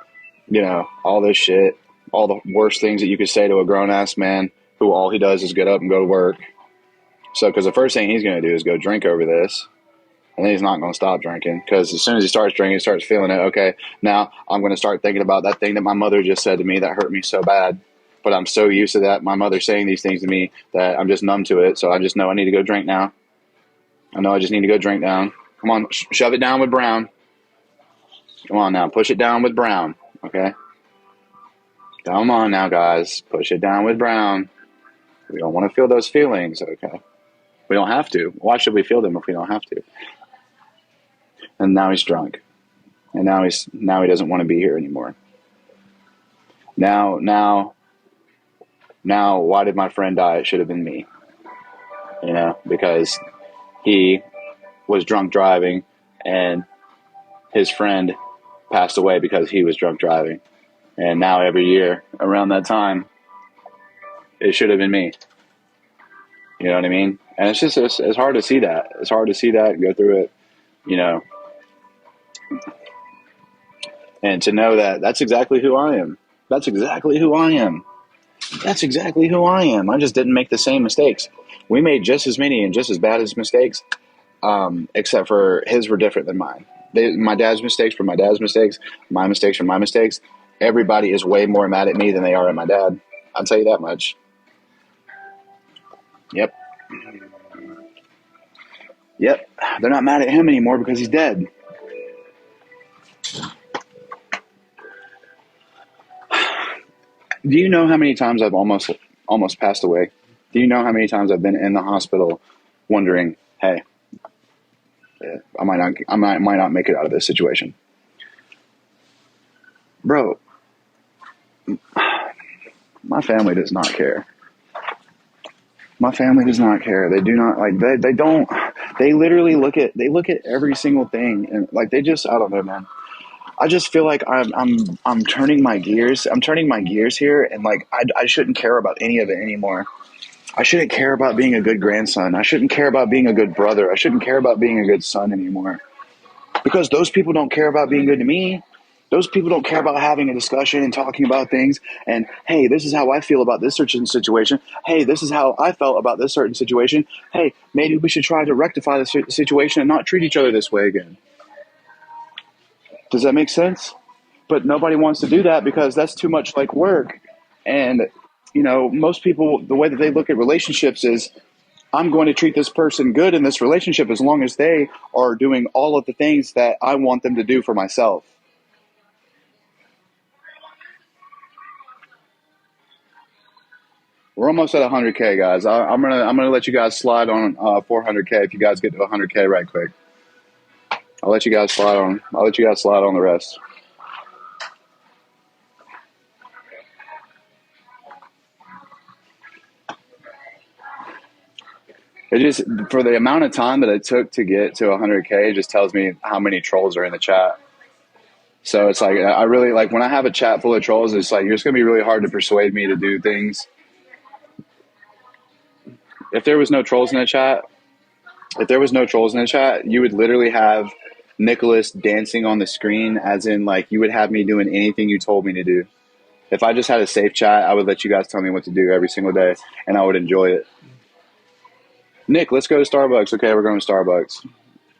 blah. All this shit. All the worst things that you could say to a grown-ass man who all he does is get up and go to work. So, because the first thing he's going to do is go drink over this. And then he's not going to stop drinking, because as soon as he starts drinking, he starts feeling it. Okay, now I'm going to start thinking about that thing that my mother just said to me that hurt me so bad. But I'm so used to that, my mother saying these things to me, that I'm just numb to it. So I just know I need to go drink now. I know I just need to go drink down. Come on, shove it down with Brown. Come on now, push it down with Brown, okay? Come on now, guys, push it down with Brown. We don't want to feel those feelings, okay? We don't have to. Why should we feel them if we don't have to? And now he's drunk. And now he doesn't want to be here anymore. Now, why did my friend die? It should have been me. Because he was drunk driving, and his friend passed away because he was drunk driving. And now every year around that time, it should have been me. You know what I mean? And it's hard to see that. It's hard to see that and go through it, And to know that that's exactly who I am. That's exactly who I am. That's exactly who I am. I just didn't make the same mistakes. We made just as many and just as bad as mistakes, except for his were different than mine. My dad's mistakes were my dad's mistakes. My mistakes were my mistakes. Everybody is way more mad at me than they are at my dad. I'll tell you that much. Yep. They're not mad at him anymore because he's dead. Do you know how many times I've almost passed away? Do you know how many times I've been in the hospital wondering, hey, I might not make it out of this situation? Bro, my family does not care. My family does not care. They do not they literally look at every single thing, and like I don't know, man. I just feel like I'm turning my gears. I'm turning my gears here, and like I shouldn't care about any of it anymore. I shouldn't care about being a good grandson. I shouldn't care about being a good brother. I shouldn't care about being a good son anymore. Because those people don't care about being good to me. Those people don't care about having a discussion and talking about things. And, hey, this is how I feel about this certain situation. Hey, this is how I felt about this certain situation. Hey, maybe we should try to rectify the situation and not treat each other this way again. Does that make sense? But nobody wants to do that because that's too much like work. And, most people, the way that they look at relationships is, I'm going to treat this person good in this relationship as long as they are doing all of the things that I want them to do for myself. We're almost at 100K, guys. I'm gonna let you guys slide on 400K if you guys get to 100K right quick. I'll let you guys slide on the rest. It just, for the amount of time that it took to get to 100K, it just tells me how many trolls are in the chat. So it's like, I really, like, when I have a chat full of trolls, it's like, it's going to be really hard to persuade me to do things. If there was no trolls in the chat, you would literally have Nicholas dancing on the screen, as in, like, you would have me doing anything you told me to do. If I just had a safe chat, I would let you guys tell me what to do every single day, and I would enjoy it. Nick, let's go to Starbucks. Okay, we're going to Starbucks.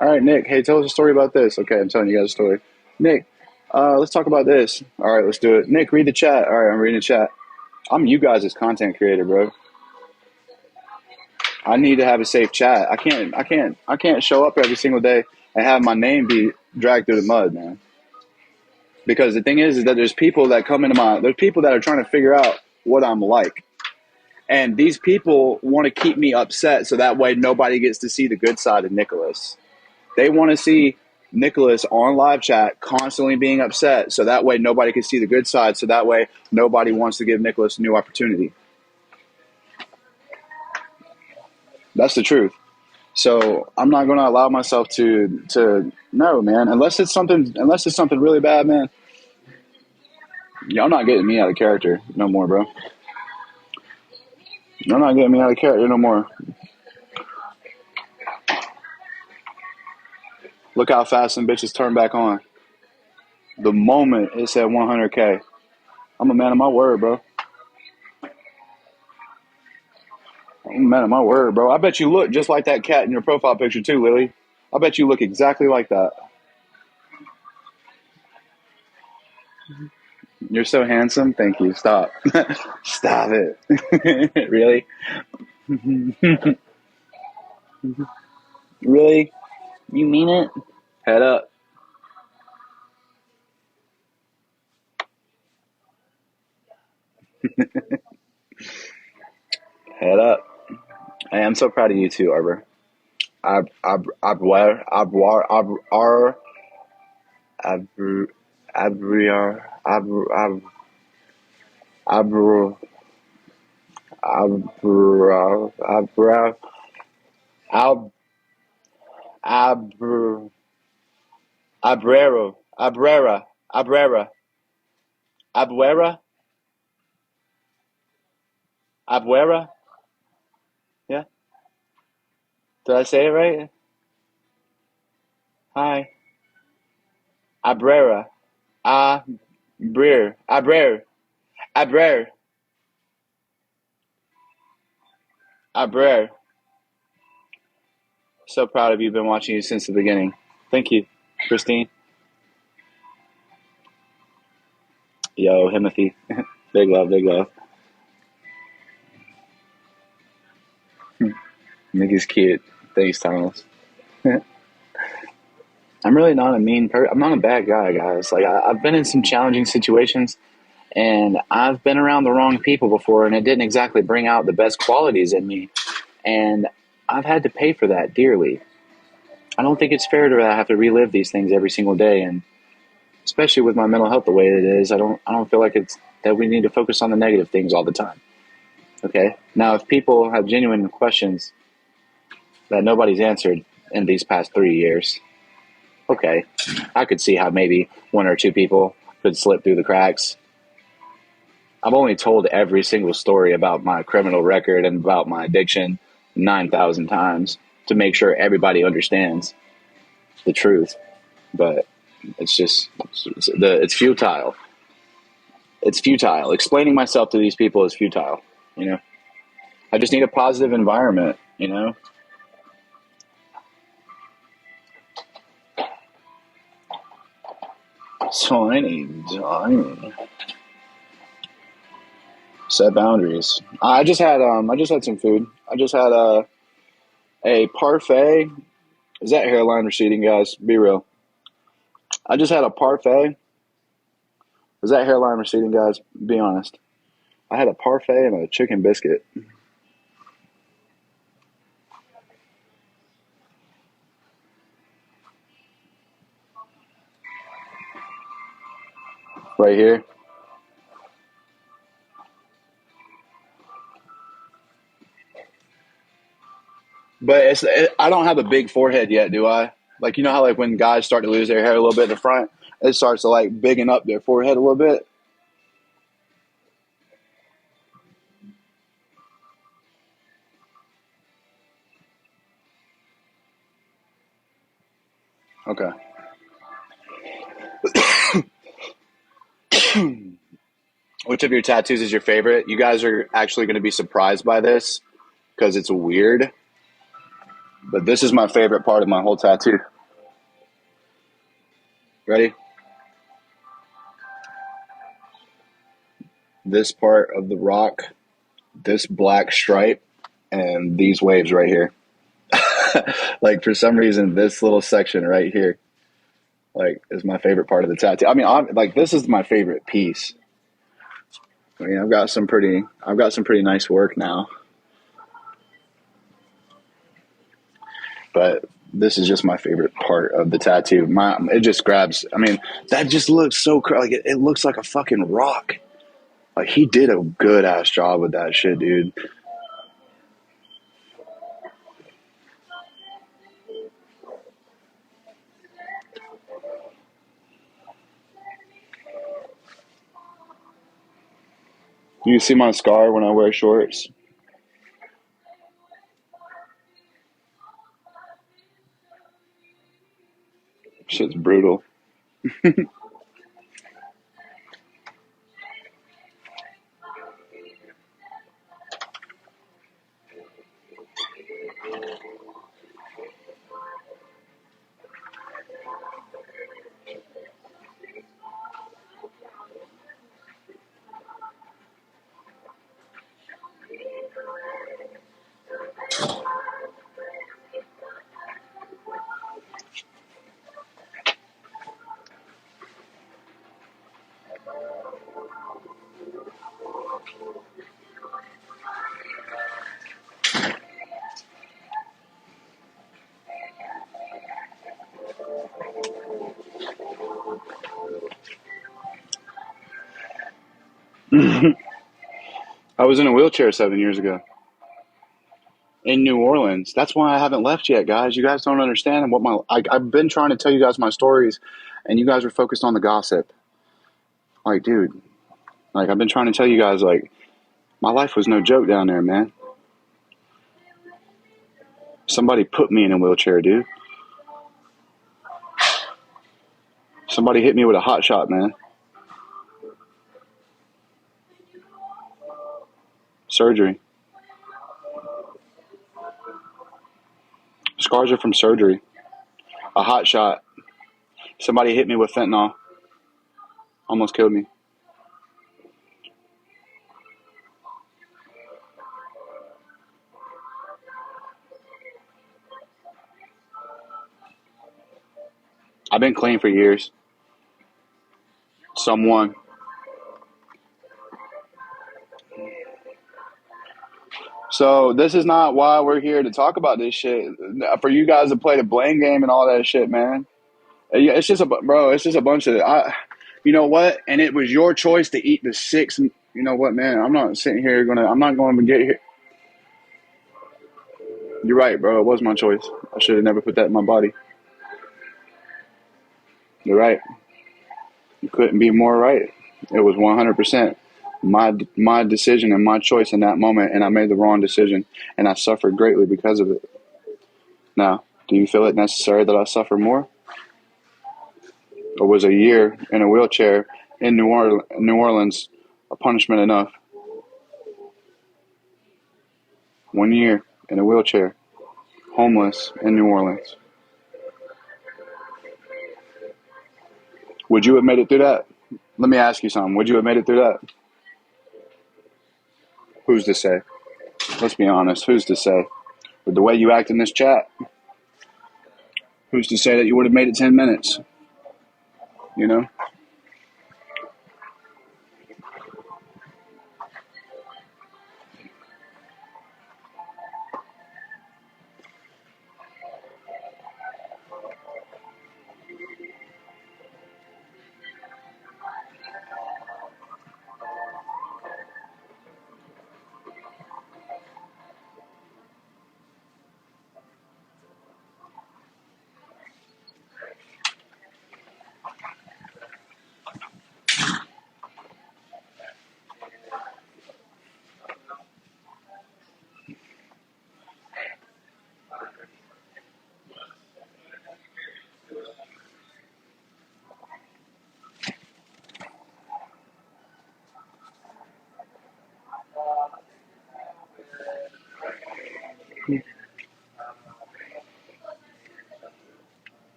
All right, Nick, hey, tell us a story about this. Okay, I'm telling you guys a story. Nick, let's talk about this. All right, let's do it. Nick, read the chat. All right, I'm reading the chat. I'm you guys' content creator, bro. I need to have a safe chat. I can't show up every single day and have my name be dragged through the mud, man. Because the thing is that there's people that come into there's people that are trying to figure out what I'm like. And these people want to keep me upset so that way nobody gets to see the good side of Nicholas. They want to see Nicholas on live chat constantly being upset so that way nobody can see the good side, so that way nobody wants to give Nicholas a new opportunity. That's the truth. So I'm not going to allow myself to no, man, unless it's something really bad, man. Y'all not getting me out of character no more, bro. You're not getting me out of character no more. Look how fast some bitches turn back on. The moment it said 100K. I'm a man of my word, bro. I'm a man of my word, bro. I bet you look just like that cat in your profile picture too, Lily. I bet you look exactly like that. You're so handsome. Thank you. Stop. Stop it. Really? Really? You mean it? Head up. Head up. Hey, I'm so proud of you too, Arbor. Abwar, Abwar, Abr, Abr, Abriar, Abr, Abr, Abr, Abr, Ab, Abr, Abrero, Abrera, Abrera, Abuera, Abuera. Yeah, did I say it right? Hi, Abrera, Abrer, Abrer, Abrer, Abrer. So proud of you. Been watching you since the beginning. Thank you, Christine. Yo, Timothy. Big love, big love. Nigga's cute. Thanks, Thomas. I'm really not a mean person. I'm not a bad guy, guys. Like I've been in some challenging situations, and I've been around the wrong people before, and it didn't exactly bring out the best qualities in me. And I've had to pay for that dearly. I don't think it's fair to have to relive these things every single day, and especially with my mental health the way it is, I don't feel like it's that we need to focus on the negative things all the time. Okay. Now, if people have genuine questions that nobody's answered in these past 3 years, okay, I could see how maybe one or two people could slip through the cracks. I've only told every single story about my criminal record and about my addiction 9,000 times to make sure everybody understands the truth. But it's futile. It's futile. Explaining myself to these people is futile. You know, I just need a positive environment. You know. Tiny. Set boundaries. I just had some food. I just had a parfait. Is that hairline receding, guys? Be real. I just had a parfait. Is that hairline receding, guys? Be honest. I had a parfait and a chicken biscuit. Right here. But I don't have a big forehead yet, do I? Like, you know how like when guys start to lose their hair a little bit in the front, it starts to like bigging up their forehead a little bit. Okay. Which of your tattoos is your favorite? You guys are actually going to be surprised by this because it's weird. But this is my favorite part of my whole tattoo. Ready? This part of the rock, this black stripe, and these waves right here. Like for some reason, this little section right here, like, is my favorite part of the tattoo. I mean, like this is my favorite piece. I mean, I've got some pretty nice work now, but this is just my favorite part of the tattoo. It just grabs. I mean, that just looks so like it looks like a fucking rock. Like he did a good ass job with that shit, dude. You see my scar when I wear shorts? Shit's brutal. I was in a wheelchair 7 years ago in New Orleans. That's why I haven't left yet, guys. You guys don't understand what I've been trying to tell you guys my stories, and you guys are focused on the gossip. Like, dude, like I've been trying to tell you guys, like my life was no joke down there, man. Somebody put me in a wheelchair, dude. Somebody hit me with a hot shot, man. Surgery. Scars are from surgery. A hot shot. Somebody hit me with fentanyl. Almost killed me. I've been clean for years. Someone. So this is not why we're here to talk about this shit. For you guys to play the blame game and all that shit, man. Yeah, it's just It's just a bunch of. You know what? And it was your choice to eat the six. You know what, man? I'm not sitting here I'm not going to get here. You're right, bro. It was my choice. I should have never put that in my body. You're right. You couldn't be more right. It was 100% my decision and my choice in that moment, and I made the wrong decision, and I suffered greatly because of it. Now, do you feel it necessary that I suffer more? Or was a year in a wheelchair in New Orleans a punishment enough? 1 year in a wheelchair, homeless in New Orleans. Would you have made it through that? Let me ask you something. Would you have made it through that? Who's to say? Let's be honest. Who's to say? With the way you act in this chat, who's to say that you would have made it 10 minutes? You know?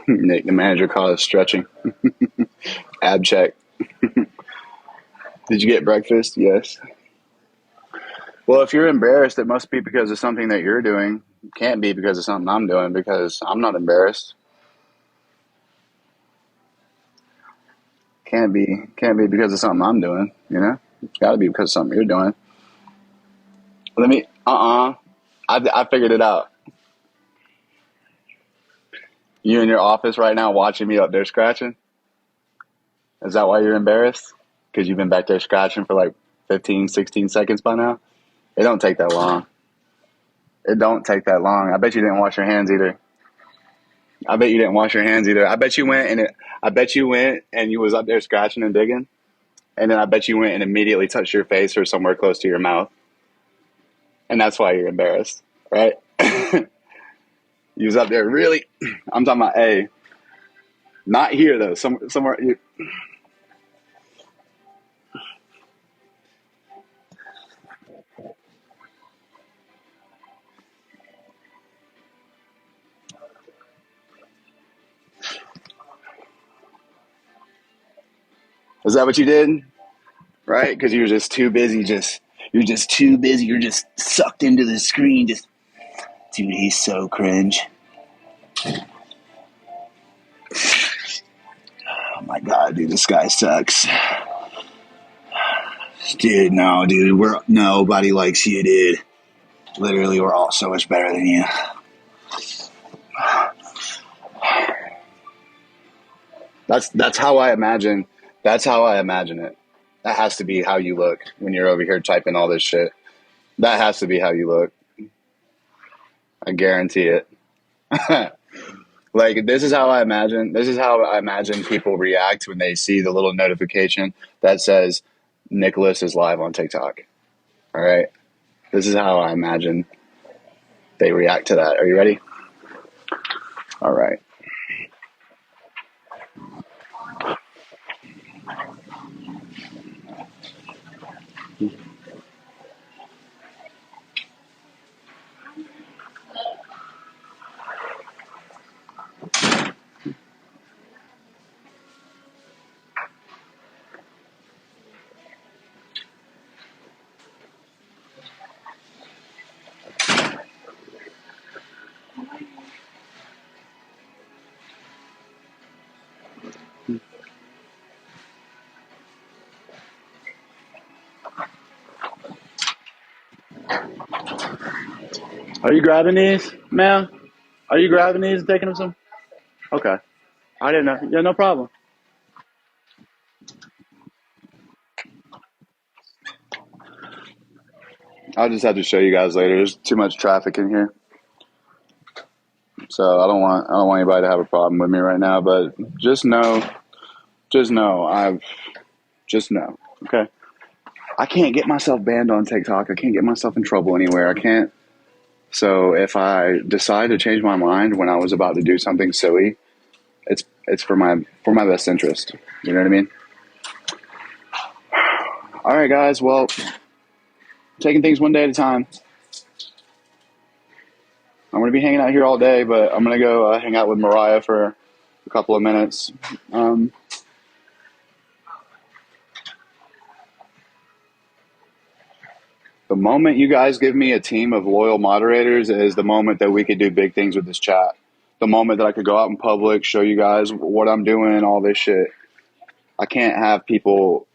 Nick, the manager, called us stretching. Ab check. Did you get breakfast? Yes. Well, if you're embarrassed, it must be because of something that you're doing. It can't be because of something I'm doing, because I'm not embarrassed. Can't be because of something I'm doing, you know? It's got to be because of something you're doing. Let me, I figured it out. You in your office right now watching me up there scratching? Is that why you're embarrassed? Because you've been back there scratching for like 15, 16 seconds by now? It don't take that long. It don't take that long. I bet you didn't wash your hands either. I bet you didn't wash your hands either. I bet you went and you was up there scratching and digging. And then I bet you went and immediately touched your face or somewhere close to your mouth. And that's why you're embarrassed, right? You was up there really. I'm talking about not here though. Somewhere. Is that what you did? Right? Because you're just too busy. You're just too busy. You're just sucked into the screen. Dude, he's so cringe. Oh my god, dude, this guy sucks. Dude, no, dude, nobody likes you, dude. Literally, we're all so much better than you. That's how I imagine. That's how I imagine it. That has to be how you look when you're over here typing all this shit. That has to be how you look. I guarantee it. Like this is how I imagine. This is how I imagine people react when they see the little notification that says Nicholas is live on TikTok. All right. This is how I imagine they react to that. Are you ready? All right. Are you grabbing these, ma'am? Are you grabbing these and taking them some? Okay. I didn't know. Yeah, no problem. I'll just have to show you guys later. There's too much traffic in here. So I don't want anybody to have a problem with me right now, but just know, just know, okay? I can't get myself banned on TikTok. I can't get myself in trouble anywhere. I can't. So if I decide to change my mind when I was about to do something silly, it's for my best interest. You know what I mean? All right, guys. Well, taking things one day at a time. I'm going to be hanging out here all day, but I'm going to go hang out with Mariah for a couple of minutes. The moment you guys give me a team of loyal moderators is the moment that we could do big things with this chat. The moment that I could go out in public, show you guys what I'm doing, all this shit. I can't have people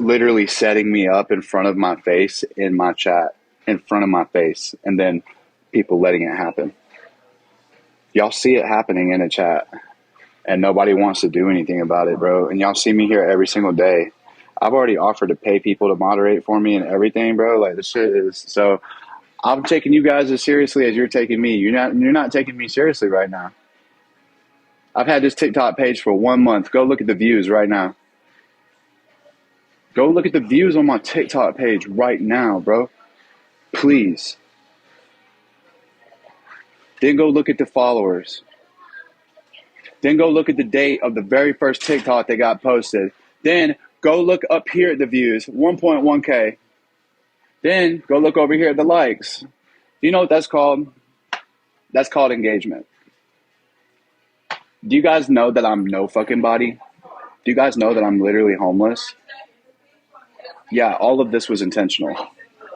literally setting me up in front of my face in my chat, in front of my face, and then people letting it happen. Y'all see it happening in a chat, and nobody wants to do anything about it, bro. And y'all see me here every single day. I've already offered to pay people to moderate for me and everything, bro. Like, this shit is so. I'm taking you guys as seriously as you're taking me. You're not taking me seriously right now. I've had this TikTok page for 1 month. Go look at the views right now. Go look at the views on my TikTok page right now, bro. Please. Then go look at the followers. Then go look at the date of the very first TikTok that got posted. Then go look up here at the views, 1.1K. Then go look over here at the likes. Do you know what that's called? That's called engagement. Do you guys know that I'm no fucking body? Do you guys know that I'm literally homeless? Yeah, all of this was intentional.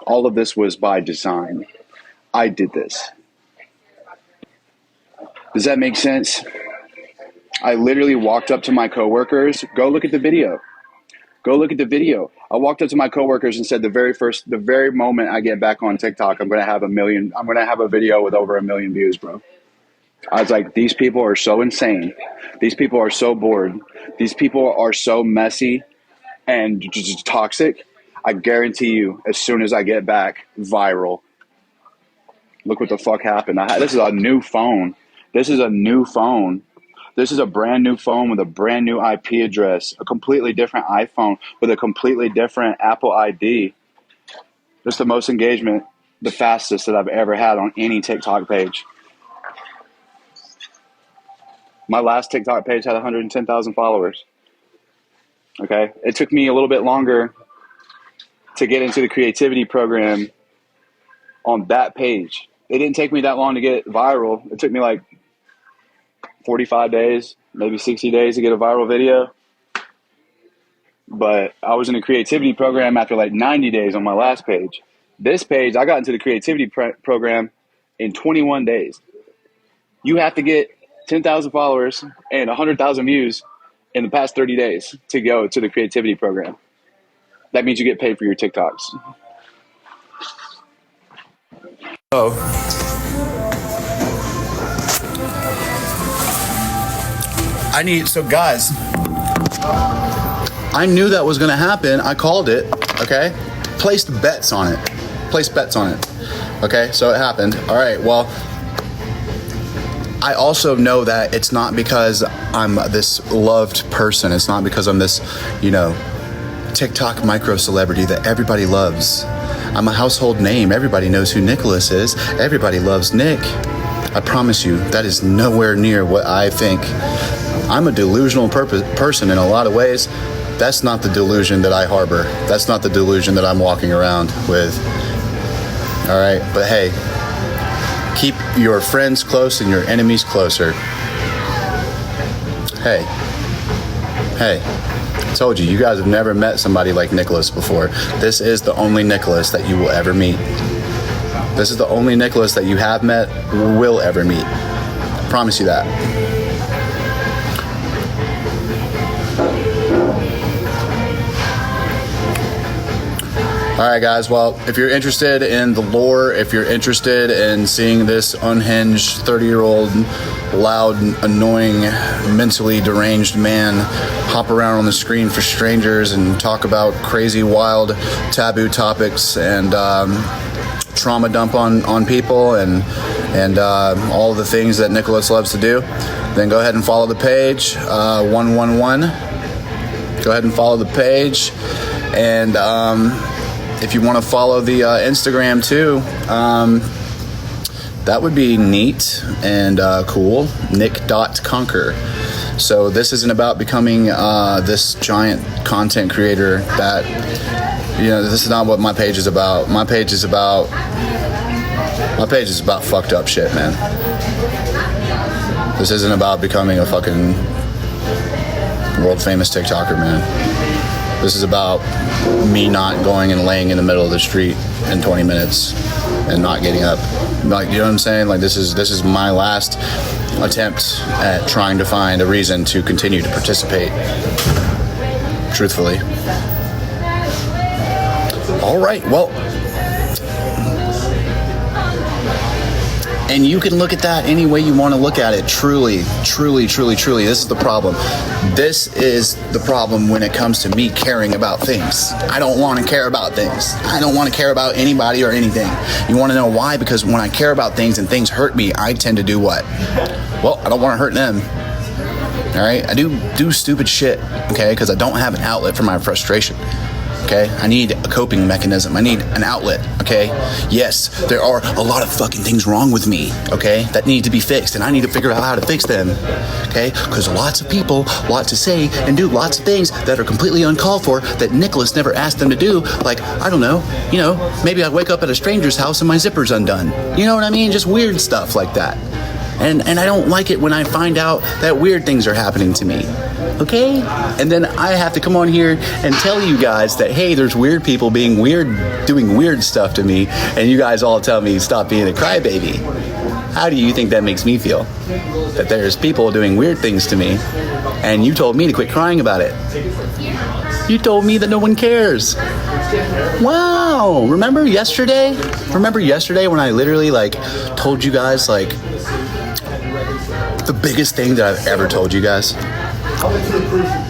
All of this was by design. I did this. Does that make sense? I literally walked up to my coworkers. Go look at the video. Go look at the video. I walked up to my coworkers and said, the very moment I get back on TikTok, I'm going to have a video with over 1 million views, bro. I was like, these people are so insane. These people are so bored. These people are so messy and just toxic. I guarantee you, as soon as I get back, viral. Look what the fuck happened. This is a new phone. This is a new phone. This is a brand new phone with a brand new IP address, a completely different iPhone with a completely different Apple ID. This is the most engagement, the fastest that I've ever had on any TikTok page. My last TikTok page had 110,000 followers. Okay. It took me a little bit longer to get into the creativity program on that page. It didn't take me that long to get viral. It took me like 45 days, maybe 60 days to get a viral video. But I was in a creativity program after like 90 days on my last page. This page, I got into the creativity program in 21 days. You have to get 10,000 followers and 100,000 views in the past 30 days to go to the creativity program. That means you get paid for your TikToks. So guys, I knew that was going to happen. I called it, okay? Placed bets on it. Okay, so it happened. All right, well, I also know that it's not because I'm this loved person. It's not because I'm this, TikTok micro celebrity that everybody loves. I'm a household name. Everybody knows who Nicholas is. Everybody loves Nick. I promise you, that is nowhere near what I think. I'm a delusional person in a lot of ways. That's not the delusion that I harbor. That's not the delusion that I'm walking around with. All right, but hey, keep your friends close and your enemies closer. Hey, I told you, you guys have never met somebody like Nicholas before. This is the only Nicholas that you will ever meet. This is the only Nicholas that you have met, will ever meet. I promise you that. All right, guys. Well, if you're interested in the lore, if you're interested in seeing this unhinged 30-year-old, loud, annoying, mentally deranged man hop around on the screen for strangers and talk about crazy, wild, taboo topics and trauma dump on people and all of the things that Nicholas loves to do, then go ahead and follow the page, 111. Go ahead and follow the page. And if you want to follow the Instagram too, that would be neat and cool. Nick.conquer. So this isn't about becoming this giant content creator that, this is not what my page is about. My page is about fucked up shit, man. This isn't about becoming a fucking world famous TikToker, man. This is about me not going and laying in the middle of the street in 20 minutes and not getting up. Like, you know what I'm saying? Like, this is my last attempt at trying to find a reason to continue to participate. Truthfully. All right, well, and you can look at that any way you want to look at it. Truly, this is the problem. This is the problem when it comes to me caring about things. I don't want to care about things. I don't want to care about anybody or anything. You want to know why? Because when I care about things and things hurt me, I tend to do what? Well, I don't want to hurt them. All right? I do stupid shit, okay? Because I don't have an outlet for my frustration. Okay, I need a coping mechanism. I need an outlet, okay? Yes, there are a lot of fucking things wrong with me, okay, that need to be fixed, and I need to figure out how to fix them, okay? Because lots of people want to say and do lots of things that are completely uncalled for that Nicholas never asked them to do. Like, I don't know, maybe I wake up at a stranger's house and my zipper's undone. You know what I mean? Just weird stuff like that. And I don't like it when I find out that weird things are happening to me. Okay? And then I have to come on here and tell you guys that, hey, there's weird people being weird, doing weird stuff to me, and you guys all tell me stop being a crybaby. How do you think that makes me feel? That there's people doing weird things to me, and you told me to quit crying about it. You told me that no one cares. Wow. Remember yesterday? Remember yesterday when I literally like told you guys like the biggest thing that I've ever told you guys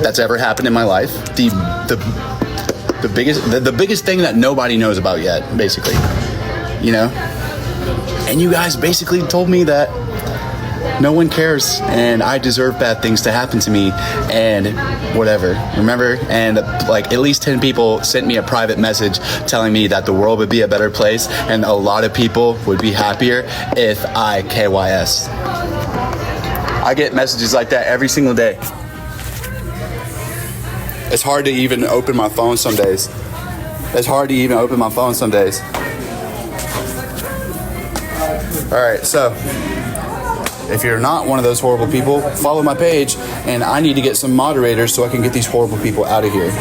that's ever happened in my life? The biggest thing that nobody knows about yet, basically. You know? And you guys basically told me that no one cares and I deserve bad things to happen to me and whatever. Remember? And like at least 10 people sent me a private message telling me that the world would be a better place and a lot of people would be happier if I KYS. I get messages like that every single day. It's hard to even open my phone some days. All right, so if you're not one of those horrible people, follow my page, and I need to get some moderators so I can get these horrible people out of here.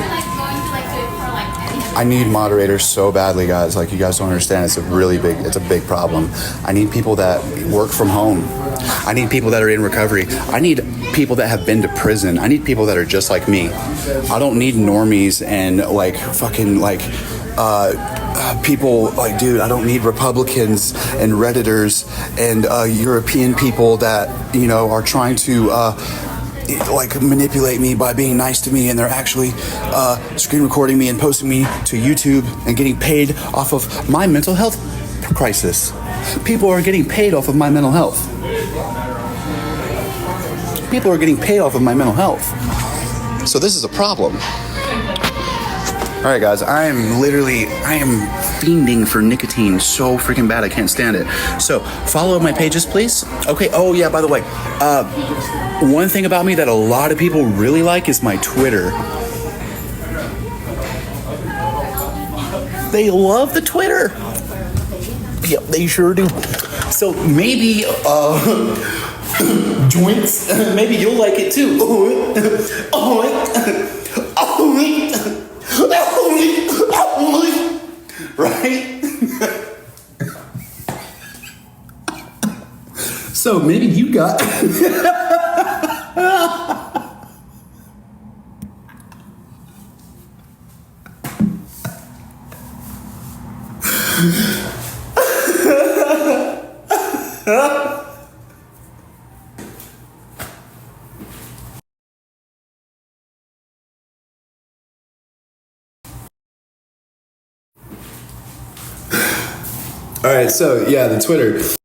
I need moderators so badly, guys. Like, you guys don't understand. It's a big problem. I need people that work from home. I need people that are in recovery. I need people that have been to prison. I need people that are just like me. I don't need normies and like fucking like people like, dude, I don't need Republicans and Redditors and European people that, you know, are trying to like manipulate me by being nice to me, and they're actually screen recording me and posting me to YouTube and getting paid off of my mental health crisis. People are getting paid off of my mental health. People are getting paid off of my mental health. So this is a problem. All right, guys, I am fiending for nicotine so freaking bad I can't stand it. So follow my pages, please. Okay, oh yeah, by the way, one thing about me that a lot of people really like is my Twitter. They love the Twitter. Yep, they sure do. So maybe, joints, maybe you'll like it too. Right? So maybe you got... All right, so yeah, the Twitter.